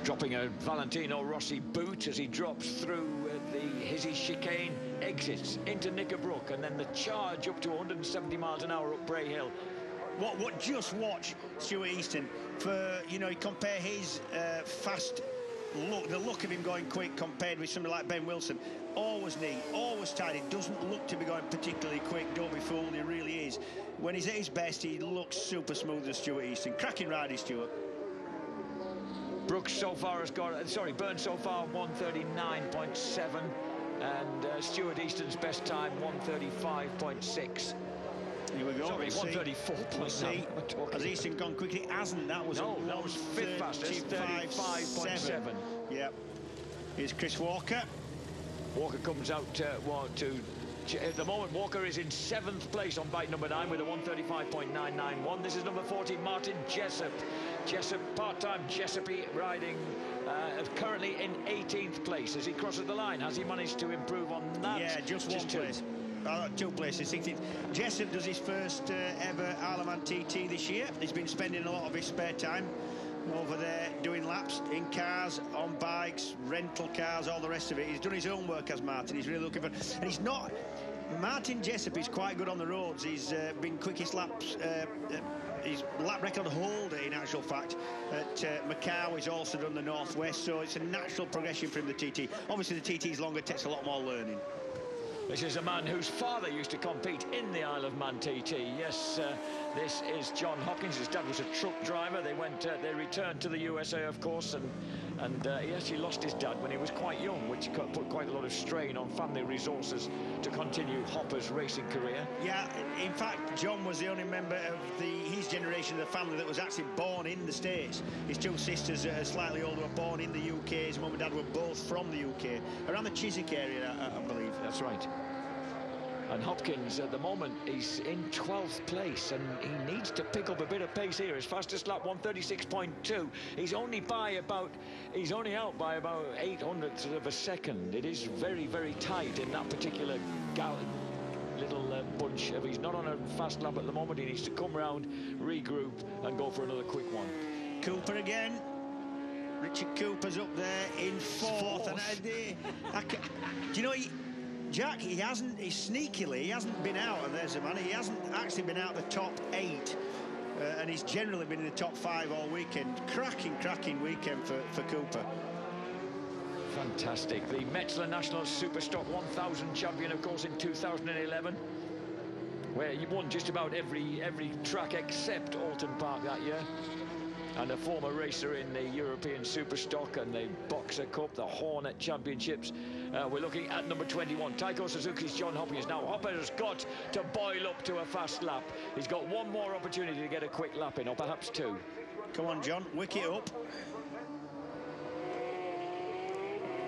Dropping a Valentino Rossi boot as he drops through his chicane, exits into Knickerbrook, and then the charge up to 170 miles an hour up Bray Hill. Just watch Stuart Easton for, you know, compare his fast look, the look of him going quick compared with somebody like Ben Wilson. Always neat, always tidy, doesn't look to be going particularly quick. Don't be fooled, he really is. When he's at his best, he looks super smooth as Stuart Easton. Cracking riding, Stuart. Brooks so far has got, Byrne so far 1:39.7, and Stuart Easton's best time 1:35.6. Here we go. Sorry, 1:34.9. Has Easton gone quickly? It hasn't. That was 5th fastest, 35.7. Yep. Here's Chris Walker. Walker comes out at the moment. Walker is in 7th place on bike number 9 with a 1:35.991. This is number 14, Martin Jessup. Jessup, part-time Jessupi, riding currently in 18th place. As he crosses the line, has he managed to improve on that? Yeah, just one place. 2 places, 16th. Jessup does his first ever Isle of Man TT this year. He's been spending a lot of his spare time over there doing laps in cars, on bikes, rental cars, all the rest of it. He's done his own work as Martin. He's really looking for... And he's not... Martin Jessup is quite good on the roads. He's been quickest laps... his lap record holder, in actual fact, at Macau. He's also done the Northwest, so it's a natural progression for him, the TT. Obviously, the TT's longer, takes a lot more learning. This is a man whose father used to compete in the Isle of Man TT. Yes, this is John Hopkins. His dad was a truck driver. They returned to the USA, of course, and he actually lost his dad when he was quite young, which put quite a lot of strain on family resources to continue Hopper's racing career. Yeah, in fact, John was the only member of his generation of the family that was actually born in the States. His 2 sisters, slightly older, were born in the UK. His mum and dad were both from the UK, around the Chiswick area, I believe. That's right. And Hopkins, at the moment, is in 12th place, and he needs to pick up a bit of pace here. His fastest lap, 1:36.2. He's only out by about 800ths of a second. It is very, very tight in that particular little bunch. If he's not on a fast lap at the moment, he needs to come round, regroup, and go for another quick one. Cooper again. Richard Cooper's up there in fourth. And do you know, Jack, he sneakily hasn't been out, and there's a man, he hasn't actually been out the top 8, and he's generally been in the top 5 all weekend. Cracking weekend for Cooper. Fantastic. The Metzler National Superstock 1000 champion, of course, in 2011, where he won just about every track except Oulton Park that year. And a former racer in the European Superstock and the Boxer Cup, the Hornet Championships. We're looking at number 21, Taiko Suzuki's John Hopkins. Now, Hopper has got to boil up to a fast lap. He's got one more opportunity to get a quick lap in, or perhaps 2. Come on, John, wick it up.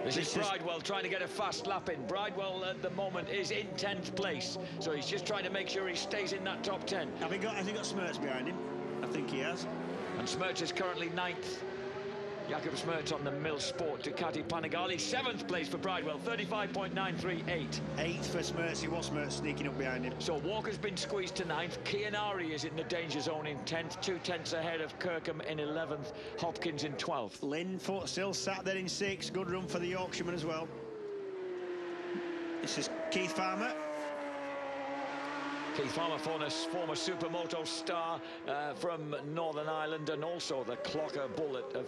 This is Bridewell trying to get a fast lap in. Bridewell at the moment is in 10th place, so he's just trying to make sure he stays in that top 10. Has he got Smertz behind him? I think he has. And Smertz is currently 9th. Jakob Smertz on the Mill Sport Ducati Panigale. 7th place for Bridewell, 35.938. 8th for Smertz. He was Smertz sneaking up behind him. So Walker's been squeezed to 9th. Chianari is in the danger zone in 10th. 2 tenths ahead of Kirkham in 11th. Hopkins in 12th. Linfoot still sat there in 6th. Good run for the Yorkshireman as well. This is Keith Farmer. Keith Farmer, former Supermoto star from Northern Ireland, and also the clocker bullet of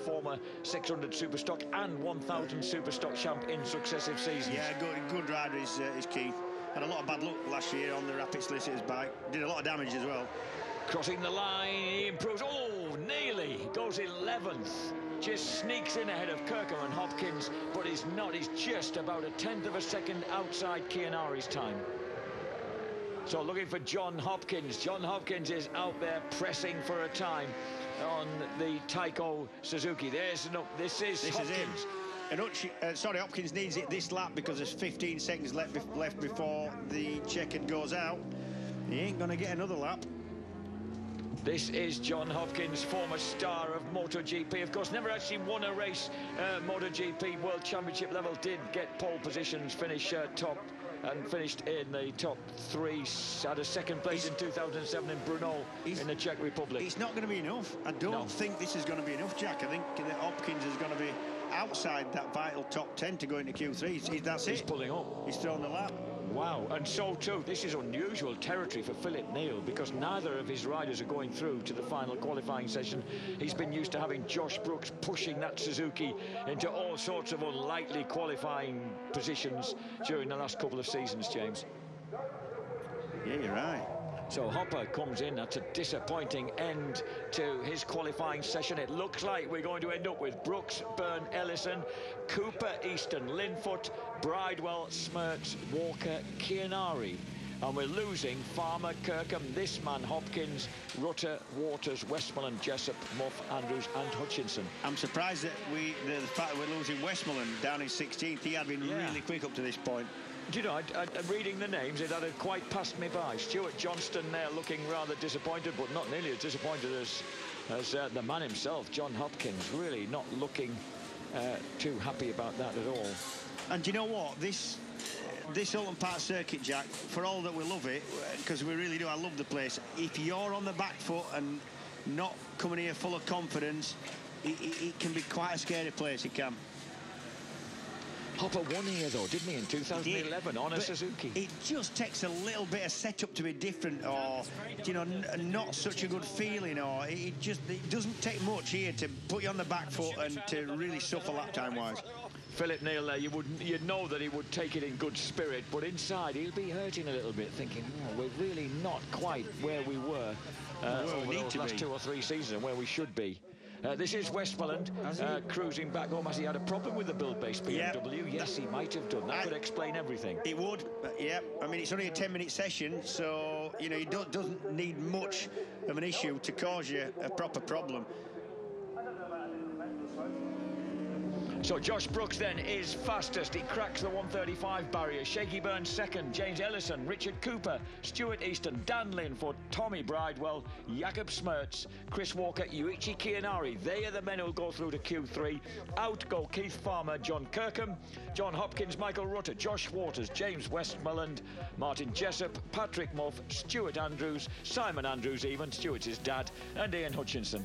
former 600 Superstock and 1000 Superstock champ in successive seasons. Yeah, good rider is Keith. Had a lot of bad luck last year on the Rapid Solicitor's bike. Did a lot of damage as well. Crossing the line, he improves. Oh, nearly goes 11th. Just sneaks in ahead of Kirkham and Hopkins, but he's not. He's just about a 10th of a second outside Chianari's time. So looking for John Hopkins. John Hopkins is out there pressing for a time on the Taiko Suzuki. This is Hopkins. And Hopkins needs it this lap because there's 15 seconds left before the checkered goes out. He ain't going to get another lap. This is John Hopkins, former star of MotoGP. Of course, never actually won a race. MotoGP World Championship level, did get pole positions, finish top, and finished in the top 3, had a 2nd place in 2007 in Brno in the Czech Republic. It's not going to be enough. I don't think this is going to be enough, Jack. I think that Hopkins is going to be outside that vital top 10 to go into Q3. That's it. He's pulling up. He's thrown the lap. Wow, and so too, this is unusual territory for Philip Neal, because neither of his riders are going through to the final qualifying session. He's been used to having Josh Brooks pushing that Suzuki into all sorts of unlikely qualifying positions during the last couple of seasons, James. Yeah, you're right. So Hopper comes in. That's a disappointing end to his qualifying session. It looks like we're going to end up with Brooks, Byrne, Ellison, Cooper, Easton, Linfoot, Bridewell, Smertz, Walker, Chianari. And we're losing Farmer, Kirkham, this man, Hopkins, Rutter, Waters, Westmoreland, Jessup, Muff, Andrews and Hutchinson. I'm surprised that the fact that we're losing Westmoreland down in 16th. He had been really quick up to this point. Do you know, reading the names, it had quite passed me by. Stuart Johnston there looking rather disappointed, but not nearly as disappointed as the man himself, John Hopkins. Really not looking too happy about that at all. And do you know what? This Oulton Park circuit, Jack, for all that we love it, because we really do, I love the place, if you're on the back foot and not coming here full of confidence, it can be quite a scary place, it can. Hopper won here, though, didn't he, in 2011 on a Suzuki? It just takes a little bit of setup to be different, or, you know, not such a good feeling, or it doesn't take much here to put you on the back foot and to really suffer lap time-wise. Philip Neal there, you'd know that he would take it in good spirit, but inside he'll be hurting a little bit, thinking, oh, we're really not quite where we were over those last 2 or 3 seasons and where we should be. This is Westmoreland cruising back home. Has he had a problem with the build-based BMW? Yes, he might have done. That could explain everything. It would, yeah. I mean, it's only a 10-minute session, so, you know, it doesn't need much of an issue to cause you a proper problem. So Josh Brooks then is fastest. He cracks the 135 barrier. Shaky Burns second. James Ellison, Richard Cooper, Stuart Easton, Dan Linford, Tommy Bridewell, Jakob Smertz, Chris Walker, Yuichi Kianari. They are the men who'll go through to Q3. Out go Keith Farmer, John Kirkham, John Hopkins, Michael Rutter, Josh Waters, James Westmoreland, Martin Jessup, Patrick Muff, Stuart Andrews, Simon Andrews even, Stuart's his dad, and Ian Hutchinson.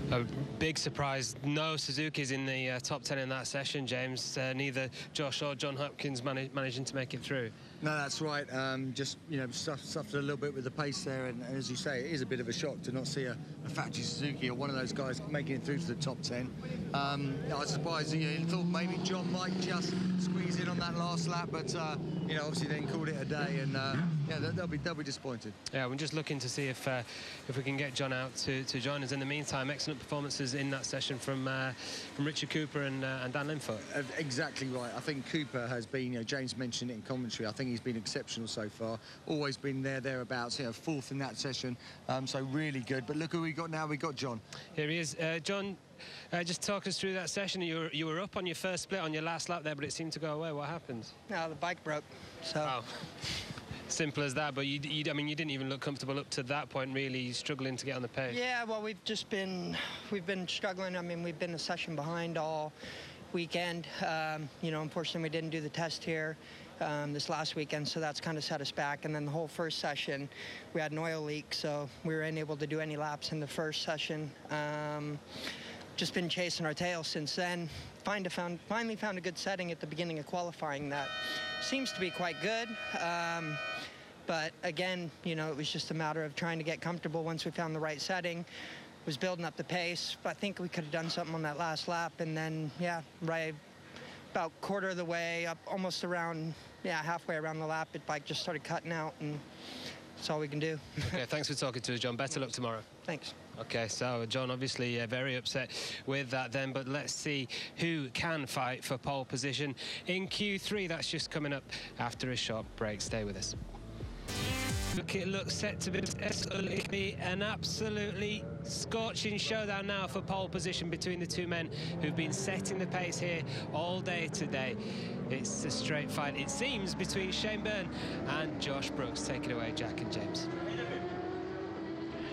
A big surprise, no Suzuki's in the top 10 in that session, James. Neither Josh or John Hopkins managing to make it through. No, that's right. Just, you know, suffered a little bit with the pace there, and as you say, it is a bit of a shock to not see a factory Suzuki or one of those guys making it through to the top 10. I was surprised, you thought maybe John might just squeeze in on that last lap, but you know, obviously then called it a day, and yeah, they'll be disappointed. Yeah, we're just looking to see if we can get John out to join us. In the meantime, excellent performances in that session from Richard Cooper and Dan Linfoot. Exactly right. I think Cooper has been, you know, James mentioned it in commentary, I think he's been exceptional so far. Always been thereabouts, you know, fourth in that session. So really good. But look who we got now. We got John. Here he is. John, just talk us through that session. You were up on your first split on your last lap there, but it seemed to go away. What happened? No, the bike broke. So. Oh. Simple as that. But I mean, you didn't even look comfortable up to that point, really, struggling to get on the pace. Yeah, well, we've been struggling. I mean, we've been a session behind all weekend. You know, unfortunately, we didn't do the test here this last weekend, so that's kind of set us back. And then the whole first session, we had an oil leak, so we were unable to do any laps in the first session. Just been chasing our tail since then. Finally found a good setting at the beginning of qualifying that seems to be quite good. But again, you know, it was just a matter of trying to get comfortable once we found the right setting. Was building up the pace. I think we could have done something on that last lap, and then, yeah, right about quarter of the way up, almost around, yeah, halfway around the lap, the bike just started cutting out, and that's all we can do. Okay, thanks for talking to us, John. Better luck tomorrow. Thanks. Okay, so John obviously very upset with that then, but let's see who can fight for pole position in Q3. That's just coming up after a short break. Stay with us. It looks set to be an absolutely scorching showdown now for pole position between the two men who've been setting the pace here all day today. It's a straight fight, it seems, between Shane Byrne and Josh Brooks. Take it away, Jack and James.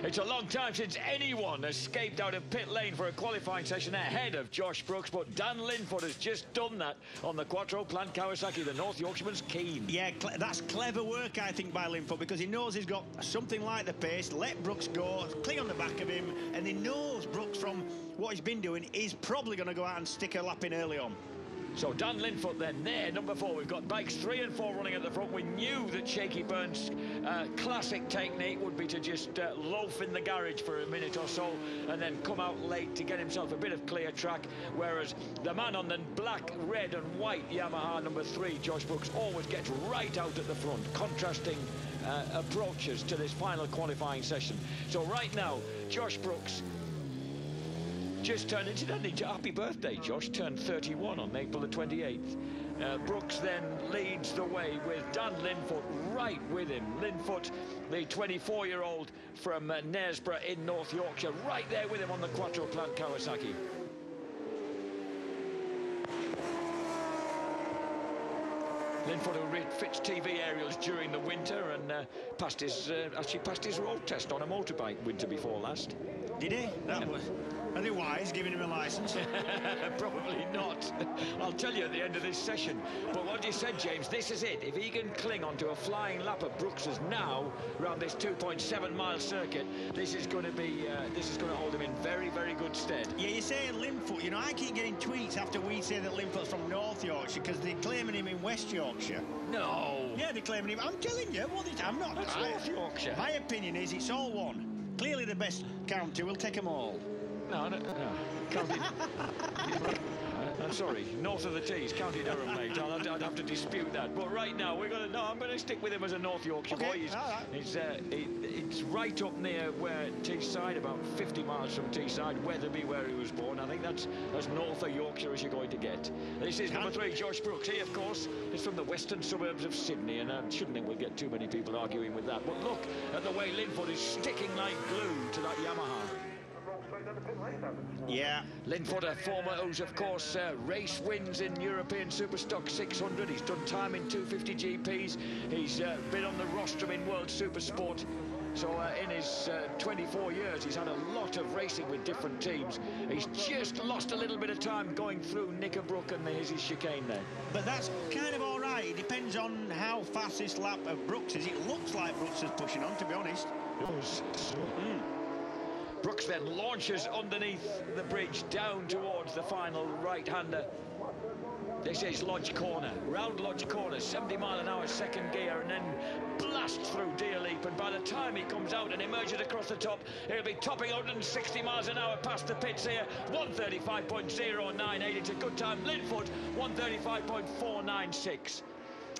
It's a long time since anyone escaped out of pit lane for a qualifying session ahead of Josh Brooks, but Dan Linford has just done that on the Quattro Plant Kawasaki. The North Yorkshireman's keen. Yeah, that's clever work, I think, by Linford, because he knows he's got something like the pace. Let Brooks go, cling on the back of him, and he knows Brooks, from what he's been doing, is probably going to go out and stick a lap in early on. So Dan Linfoot then there, number 4. We've got bikes 3 and 4 running at the front. We knew that Shaky Burns' classic technique would be to just loaf in the garage for a minute or so and then come out late to get himself a bit of clear track, whereas the man on the black, red and white Yamaha number 3, Josh Brooks, always gets right out at the front, contrasting approaches to this final qualifying session. So right now, Josh Brooks just turned, incidentally, happy birthday, Josh, turned 31 on April the 28th. Brooks then leads the way with Dan Linfoot right with him. Linfoot, the 24-year-old from Knaresborough in North Yorkshire, right there with him on the Quattro Plant Kawasaki. Linfoot, who fits TV aerials during the winter and actually passed his road test on a motorbike winter before last. Did he? That was... Are they wise, giving him a licence? Probably not. I'll tell you at the end of this session. But what you said, James, this is it. If he can cling onto a flying lap of Brooks's now around this 2.7-mile circuit, this is going to hold him in very, very good stead. Yeah, you say Linfoot. You know, I keep getting tweets after we say that Linfoot's from North Yorkshire because they're claiming him in West Yorkshire. No. Yeah, they're claiming him. I'm telling you, I'm not. That's North Yorkshire. My opinion is it's all one. Clearly the best county. We'll take them all. No. County... I'm sorry, north of the Tees, County Durham, mate. I'd have to dispute that. But right now, I'm going to stick with him as a North Yorkshire boy. It's right up near where Teesside, about 50 miles from Teesside, Wetherby, where he was born. I think that's as north of Yorkshire as you're going to get. This is number 3, Josh Brooks. He, of course, is from the western suburbs of Sydney, and I shouldn't think we'll get too many people arguing with that. But look at the way Linford is sticking like glue to that Yamaha. Yeah. Linfoot, a former who's, of course, race wins in European Superstock 600. He's done time in 250 GPs. He's been on the rostrum in World Supersport. So in his 24 years, he's had a lot of racing with different teams. He's just lost a little bit of time going through Knickerbrook and his chicane there. But that's kind of all right. It depends on how fast this lap of Brooks is. It looks like Brooks is pushing on, to be honest. Brooks then launches underneath the bridge down towards the final right-hander. This is Lodge Corner, round Lodge Corner, 70-mile-an-hour second gear, and then blasts through Deer Leap. And by the time he comes out and emerges across the top, he'll be topping 160 miles an hour past the pits here. 135.098. It's a good time. Linfoot, 135.496.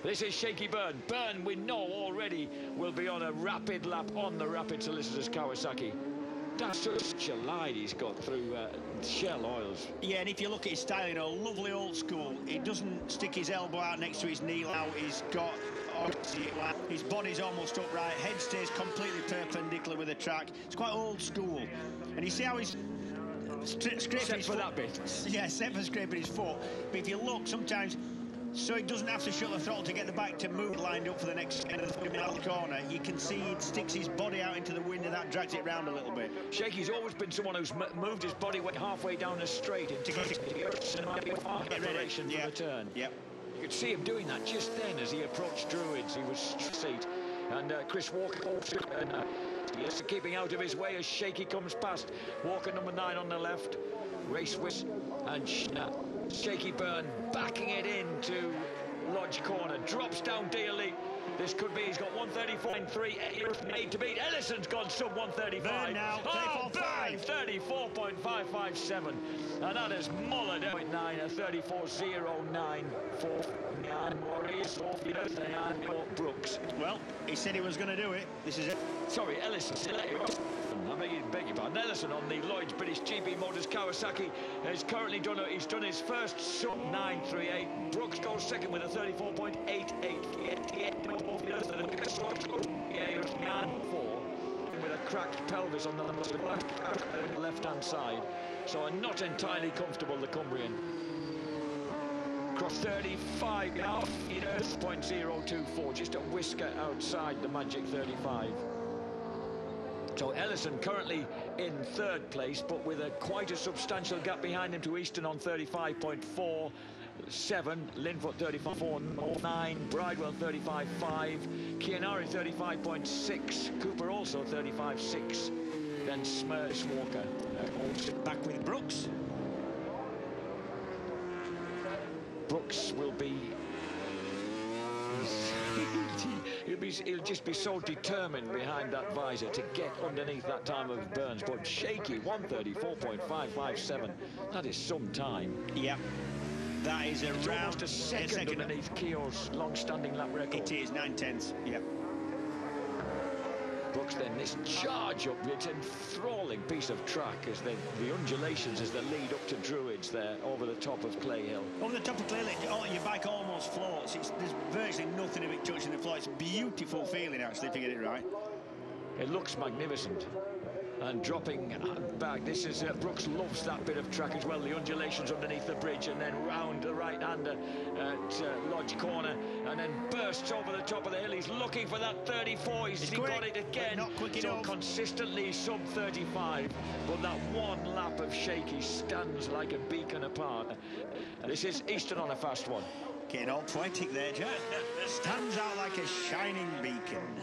This is Shaky Byrne. Byrne, we know already, will be on a rapid lap on the Rapid Solicitors Kawasaki. That's such a line he's got through Shell Oils. Yeah, and if you look at his style, you know, lovely old school. He doesn't stick his elbow out next to his knee out. He's got... his body's almost upright. Head stays completely perpendicular with the track. It's quite old school. And you see how he's... scraping his foot. That bit. Yeah, except for scraping his foot. But if you look, sometimes... so he doesn't have to shut the throttle to get the bike to move lined up for the next end of the corner. You can see he sticks his body out into the wind and that drags it round a little bit. Shaky's always been someone who's moved his body weight halfway down the straight into preparation for the turn. Yep. You could see him doing that just then as he approached Druids. He was seat. And Chris Walker yes, keeping out of his way as Shaky comes past. Walker number 9 on the left. Race Wiss and Shaky Byrne backing it into Lodge Corner. Drops down Deer Leap. This could be, he's got 134.3, 8 to beat. Ellison's gone sub 135. Byrne now, 34.557. And that is Muller, 0.9, a 34.09. 4.9 Maurice, 4.9 Brooks. Well, he said he was going to do it. This is it. Sorry, Ellison. I beg your pardon. Ellison on the Lloyd's British GP Motors Kawasaki has currently done he's done his first sub 938. Brooks goes second with a 34.88. With a cracked pelvis on the left-hand side. So not entirely comfortable, the Cumbrian. Across 35 now, 0.024, just a whisker outside the magic 35. So Ellison currently in third place, but with quite a substantial gap behind him to Easton on 35.47, Linfoot 35.49, Bridewell 35.5, Chianari 35.6, Cooper also 35.6, then Smursh Walker. Back with Brooks. Brooks will be... he'll just be so determined behind that visor to get underneath that time of Burns. But Shaky, 134.557. That is some time. Yeah. That is almost a second underneath Keogh's long-standing lap record. It is, 9/10. Yeah. Brooks then this charge up, it's an enthralling piece of track as the undulations as they lead up to Druids there over the top of Clay Hill. Over the top of Clay Hill, your bike almost floats. There's virtually nothing of it touching the floor. It's a beautiful feeling, actually, if you get it right. It looks magnificent. And dropping back, this is Brooks loves that bit of track as well, the undulations underneath the bridge, and then round the right-hander at Lodge Corner, and then bursts over the top of the hill. He's looking for that 34. He's got it again. Not quick so enough. Consistently sub 35, but that one lap of Shaky stands like a beacon apart. This is Easton on a fast one. Getting all poetic there, Jack. Stands out like a shining beacon.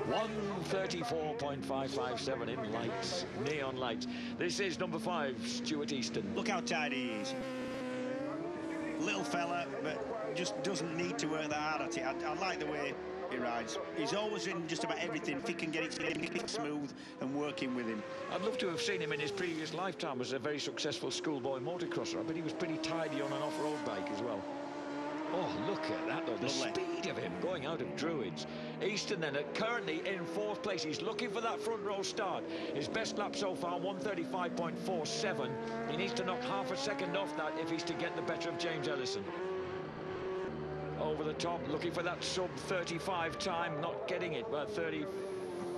134.557 in lights, neon lights. This is number 5, Stuart Easton. Look how tidy he is. Little fella, but just doesn't need to work that hard at it. I like the way he rides. He's always in just about everything. If he can get it smooth and working with him. I'd love to have seen him in his previous lifetime as a very successful schoolboy motocrosser. I bet he was pretty tidy on an off-road bike as well. Oh, look at that, though. The speed of him going out of Druids. Easton then currently in 4th place. He's looking for that front row start. His best lap so far, 135.47. He needs to knock half a second off that if he's to get the better of James Ellison. Over the top, looking for that sub 35 time, not getting it, but 34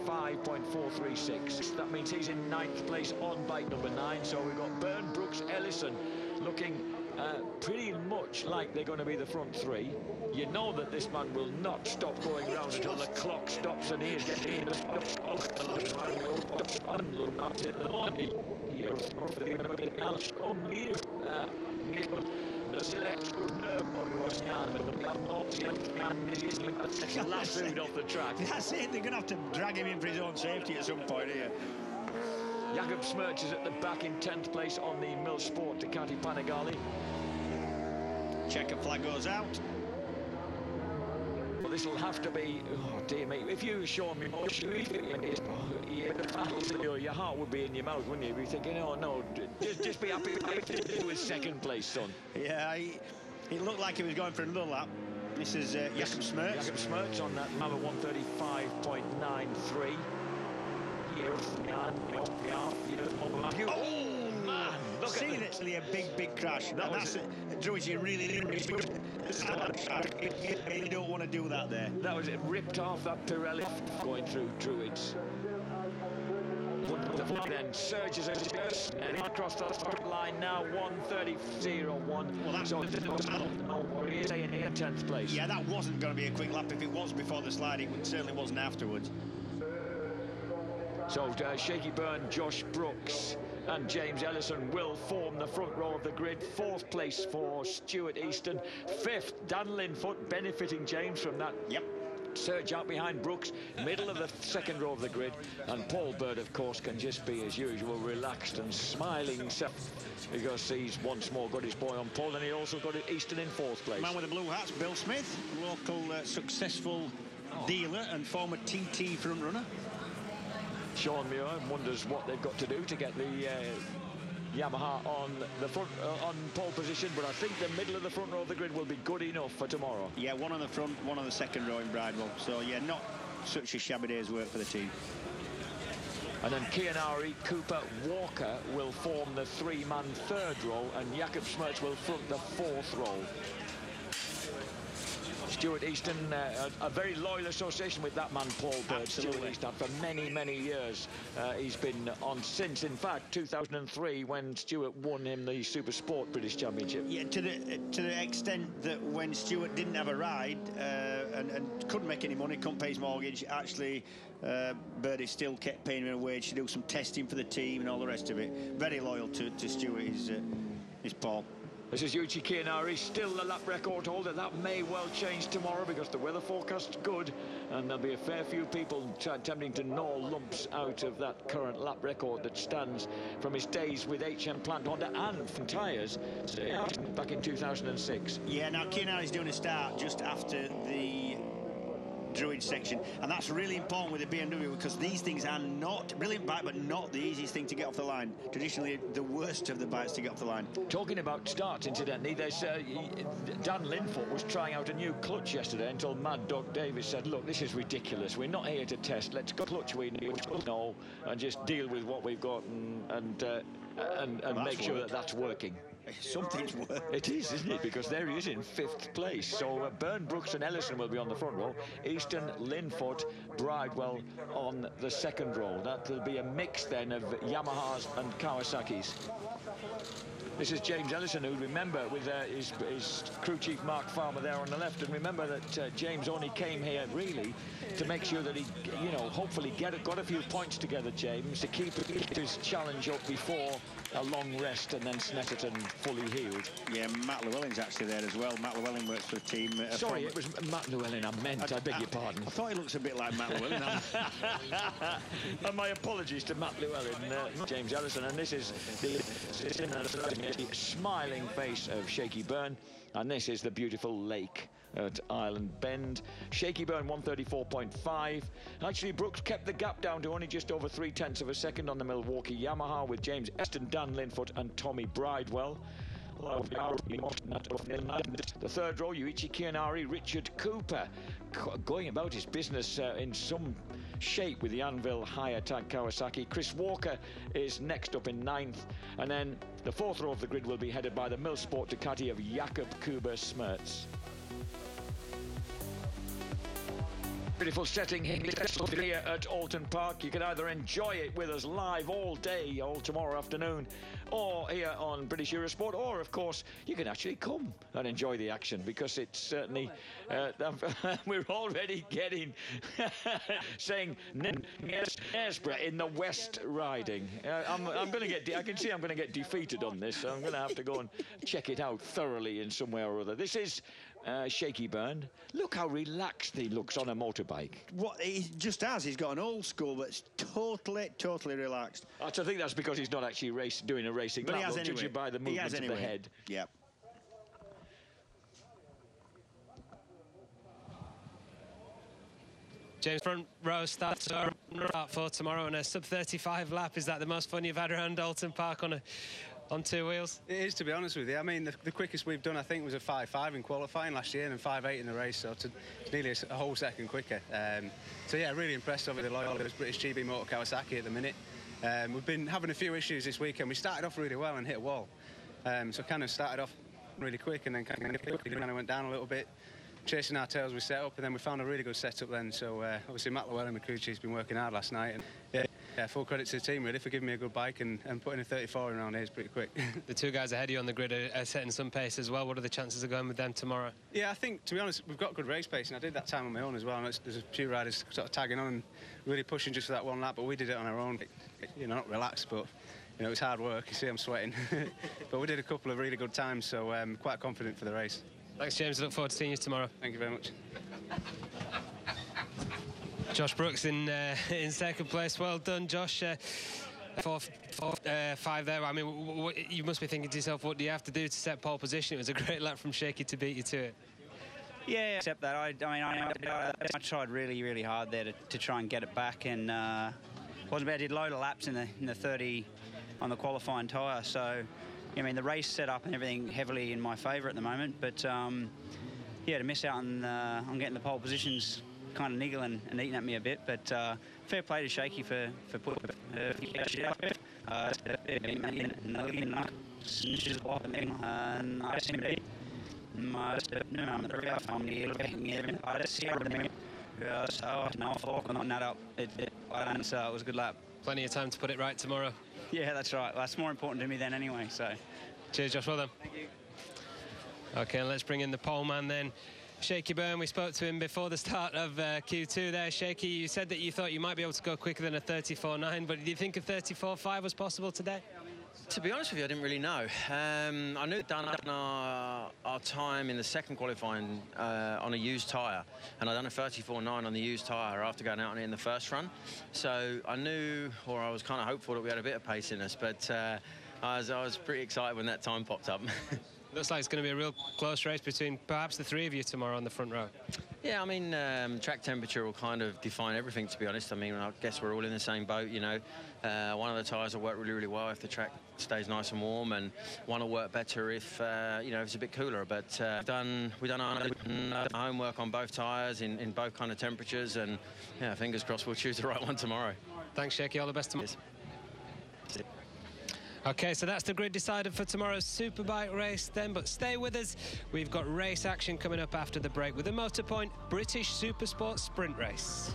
135.436. That means he's in 9th place on bike number 9. So we've got Byrne, Brooks, Ellison looking pretty much like they're going to be the front 3. You know that this man will not stop going round until the clock stops and he is getting the lassoed off the track. That's it, they're going to have to drag him in for his own safety at some point here. Jakob Smerch is at the back in 10th place on the Mill Sport Ducati Panigale. Checker flag goes out. Well, this will have to be, oh dear me, if you show me more, your heart would be in your mouth, wouldn't you? You'd be thinking, oh no, just be happy with 2nd place, son. Yeah, it looked like he was going for another lap. This is Jakob Smerch. Jakob Smerch on that number 135.93. Oh man, look at it's a big crash. That's Druids, you really don't want to do that there. That was it, ripped off that Pirelli going through Druids. Then surges and across the line now 1:30.01. Well, so he's staying here 10th place. Yeah, that wasn't going to be a quick lap. If it was before the slide, it certainly wasn't afterwards. So Shaky Byrne, Josh Brooks and James Ellison will form the front row of the grid. 4th place for Stuart Easton. 5th, Dan Linfoot, benefiting James from that surge out behind Brooks. Middle of the 2nd row of the grid. And Paul Bird, of course, can just be, as usual, relaxed and smiling. Because he's once more got his boy on pole, and he also got Easton in 4th place. Man with the blue hats, Bill Smith, local successful dealer and former TT front runner. Sean Muir wonders what they've got to do to get the Yamaha on the front on pole position, but I think the middle of the front row of the grid will be good enough for tomorrow. Yeah, one on the front, one on the 2nd row in Bridewell. So yeah, not such a shabby day's work for the team. And then Kianari, Cooper, Walker will form the 3-man 3rd row, and Jakob Smerch will front the 4th row. Stuart Easton, a very loyal association with that man, Paul Bird. Stuart Easton, for many, many years. He's been on since, in fact, 2003, when Stuart won him the Super Sport British Championship. Yeah, to the extent that when Stuart didn't have a ride and couldn't make any money, couldn't pay his mortgage, actually, Birdie still kept paying him a wage to do some testing for the team and all the rest of it. Very loyal to Stuart is Paul. This is Yuichi Kianari, still the lap record holder. That may well change tomorrow because the weather forecast's good, and there'll be a fair few people attempting to gnaw lumps out of that current lap record that stands from his days with HM Plant Honda and from tyres back in 2006. Yeah, now Kianari's doing a start just after the Druid section, and that's really important with the BMW because these things are not brilliant bike, but not the easiest thing to get off the line. Traditionally, the worst of the bikes to get off the line. Talking about starts, incidentally, there's Dan Linfoot was trying out a new clutch yesterday until Mad Dog Davis said, "Look, this is ridiculous. We're not here to test. Let's go clutch we know and just deal with what we've got and make sure that that's working." Something's working. It is, isn't it? Because there he is in 5th place. So Byrne, Brooks and Ellison will be on the front row. Easton, Linfoot, Bridewell on the 2nd row. That will be a mix then of Yamahas and Kawasaki's. This is James Ellison, who, remember, with his crew chief Mark Farmer there on the left. And remember that James only came here really to make sure that he, you know, hopefully got a few points together, James, to keep his challenge up before a long rest and then Snetterton fully healed. Yeah, Matt Llewellyn's actually there as well. Matt Llewellyn works for the team. Sorry, it was Matt Llewellyn I meant. I beg your pardon. I thought he looks a bit like Matt Llewellyn. And my apologies to Matt Llewellyn, James Ellison. And this is the smiling face of Shaky Byrne. And this is the beautiful lake at Island Bend. Shaky Byrne 134.5. Actually, Brooks kept the gap down to only just over 0.3 of a second on the Milwaukee Yamaha with James Eston, Dan Linfoot and Tommy Bridewell. The 3rd row, Yuichi Kianari, Richard Cooper going about his business in some shape with the Anvil high attack Kawasaki. Chris Walker is next up in 9th, and then the 4th row of the grid will be headed by the Millsport Ducati of Jakob Kuber Smerts. Beautiful setting here at Oulton Park. You can either enjoy it with us live all day, all tomorrow afternoon, or here on British Eurosport, or of course you can actually come and enjoy the action, because it's certainly we're already getting saying Nesborough in the West Riding. I'm going to get. I can see I'm going to get defeated on this, so I'm going to have to go and check it out thoroughly in some way or other. This is Shaky Byrne. Look how relaxed he looks on a motorbike. What he just has, he's got an old school that's totally relaxed. I think that's because he's not actually doing a racing lap. We'll judge you by the movement of the head. Yep. James, front row starts for tomorrow on a sub-35 lap. Is that the most fun you've had around Oulton Park on two wheels? It is, to be honest with you. I mean, the quickest we've done, I think, was a 5.5 in qualifying last year, and 5.8 in the race, so it's nearly a whole second quicker. So yeah, really impressed with the loyal British GB Motor Kawasaki at the minute. We've been having a few issues this weekend. We started off really well and hit a wall, so kind of started off really quick and then kind of went down a little bit, chasing our tails we set up, and then we found a really good setup then. So obviously Matt Llewellyn, my crew chief's been working hard last night, and yeah, full credit to the team really for giving me a good bike, and putting a 34 around here is pretty quick. The two guys ahead of you on the grid are setting some pace as well. What are the chances of going with them tomorrow? Yeah, I think, to be honest, we've got good race pace, and I did that time on my own as well. And there's a few riders sort of tagging on and really pushing just for that one lap, but we did it on our own. You know, not relaxed, but you know, it's hard work. You see I'm sweating. But we did a couple of really good times, so I'm quite confident for the race. Thanks, James. I look forward to seeing you tomorrow. Thank you very much. Josh Brooks in second place. Well done, Josh. 5 there. I mean, you must be thinking to yourself, what do you have to do to set pole position? It was a great lap from Shaky to beat you to it. Yeah, except that I tried really hard there to try and get it back, and wasn't bad. I did a load of laps in the 30 on the qualifying tyre, so I mean the race setup and everything heavily in my favour at the moment, but yeah, to miss out on getting the pole positions kind of niggling and eating at me a bit, but fair play to Shaky for putting shit up there. So it was a good lap. Plenty of time to put it right tomorrow. Yeah, that's right. That's more important to me than anyway, so. Cheers, Josh. Well done. Thank you. OK, let's bring in the pole man then. Shaky Byrne, we spoke to him before the start of Q2 there. Shaky, you said that you thought you might be able to go quicker than a 34.9, but did you think a 34.5 was possible today? To be honest with you, I didn't really know. I knew we'd done our time in the second qualifying on a used tyre, and I'd done a 34.9 on the used tyre after going out on it in the first run. So I knew, or I was kind of hopeful that we had a bit of pace in us, but I was pretty excited when that time popped up. Looks like it's going to be a real close race between perhaps the three of you tomorrow on the front row. Yeah, I mean, track temperature will kind of define everything, to be honest. I mean, I guess we're all in the same boat, you know. One of the tyres will work really well if the track stays nice and warm, and one will work better if, you know, if it's a bit cooler. But we've done our homework on both tyres in both kind of temperatures, and, yeah, fingers crossed we'll choose the right one tomorrow. Thanks, Shaky. All the best tomorrow. OK, so that's the grid decided for tomorrow's Superbike race then, but stay with us. We've got race action coming up after the break with the Motorpoint British Supersport Sprint Race.